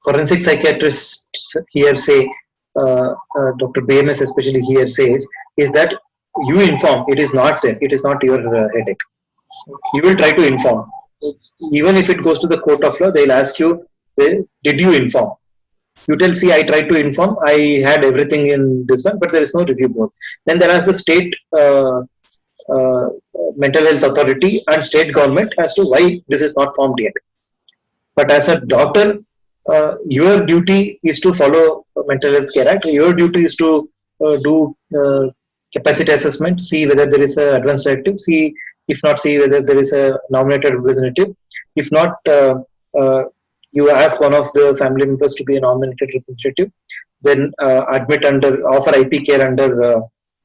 forensic psychiatrists here say, Dr. BMS especially here says, is that you inform. It is not there. It is not your headache. You will try to inform. Even if it goes to the court of law, they'll ask you, did you inform? You tell, see, I tried to inform. I had everything in this one, but there is no review board. Then there is the state mental health authority and state government as to why this is not formed yet. But as a doctor, your duty is to follow Mental Health Care Act. Your duty is to do capacity assessment, see whether there is an advance directive, if not, see whether there is a nominated representative. If not, you ask one of the family members to be a nominated representative, then offer IP care under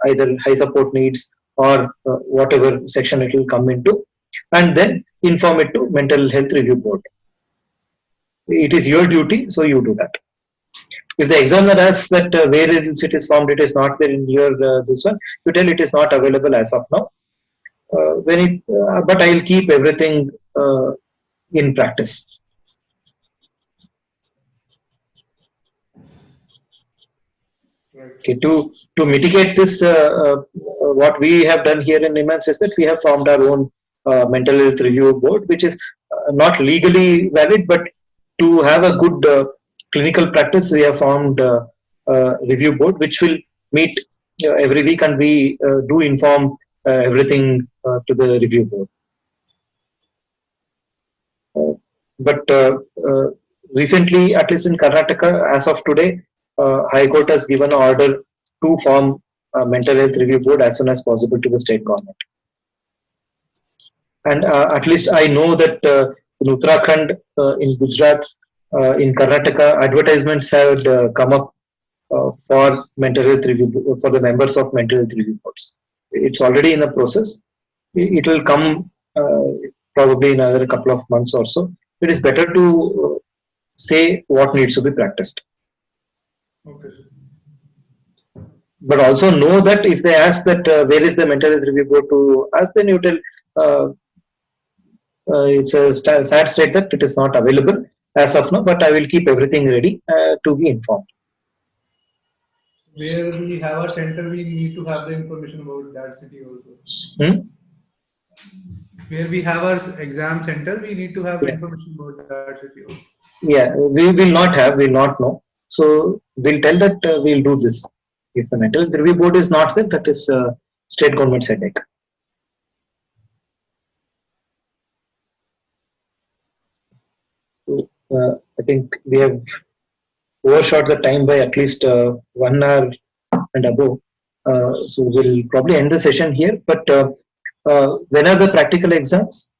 either high support needs or whatever section it will come into, and then inform it to Mental Health Review Board. It is your duty, so you do that. If the examiner asks that where it is formed, it is not there in your this one, you tell it is not available as of now. But I will keep everything in practice. Okay, to mitigate this, what we have done here in Niemann's is that we have formed our own mental health review board, which is not legally valid, but to have a good clinical practice, we have formed a review board, which will meet every week, and we do inform everything to the review board. But recently, at least in Karnataka, as of today, High Court has given an order to form a mental health review board as soon as possible to the state government. And at least I know that in Uttarakhand, in Gujarat, in Karnataka, advertisements have come up for mental health review for the members of mental health review boards. It's already in the process. it will come probably in another couple of months or so. It is better to say what needs to be practiced. Okay, sir. But also know that if they ask that where is the mental health review board to ask, then you tell it's a sad state that it is not available as of now, but I will keep everything ready to be informed. Where we have our center, we need to have the information about that city also. Hmm? Where we have our exam center, we need to have Yeah. information about that city also. Yeah, we will not have, will not know. So we'll tell that we'll do this. If the mental health review board is not there, that is state government's headache. So, I think we have overshot the time by at least 1 hour and above. So we'll probably end the session here. But when are the practical exams?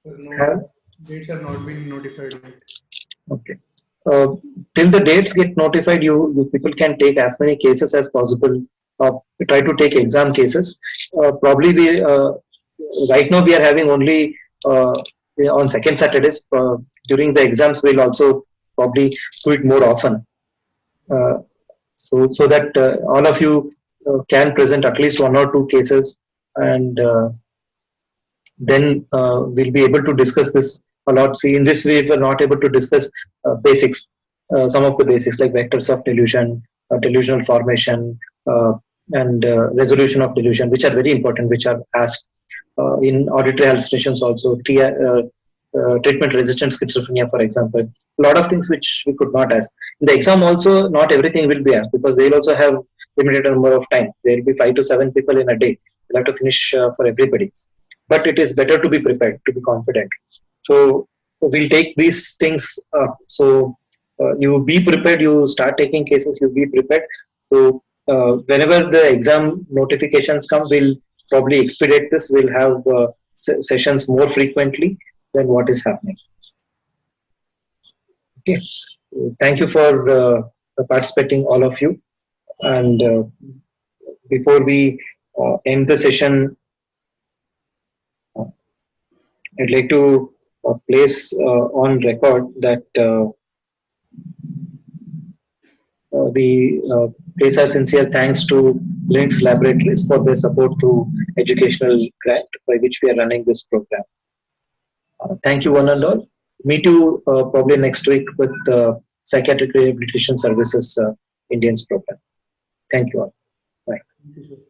No, dates have not been notified yet. Okay. Till the dates get notified, you people can take as many cases as possible. Try to take exam cases. Probably we right now we are having only on second Saturdays. During the exams, we'll also probably do it more often. So that all of you can present at least 1 or 2 cases, and then we'll be able to discuss this a lot. See, in this way, we were not able to discuss basics, some of the basics like vectors of delusion, delusional formation, and resolution of delusion, which are very important, which are asked in auditory hallucinations also, treatment resistant schizophrenia, for example. A lot of things which we could not ask. In the exam also, not everything will be asked because they'll also have limited number of time. There will be 5 to 7 people in a day. They'll have to finish for everybody. But it is better to be prepared, to be confident. So we'll take these things up. So you be prepared, you start taking cases, you be prepared. So whenever the exam notifications come, we'll probably expedite this. We'll have sessions more frequently than what is happening. Okay. Thank you for participating, all of you. And before we end the session, I'd like to place on record that we place our sincere thanks to Linux Laboratories for their support through educational grant by which we are running this program. Thank you, one and all. Meet you probably next week with Psychiatric Rehabilitation Services Indians program. Thank you all. Bye. Thank you, sir.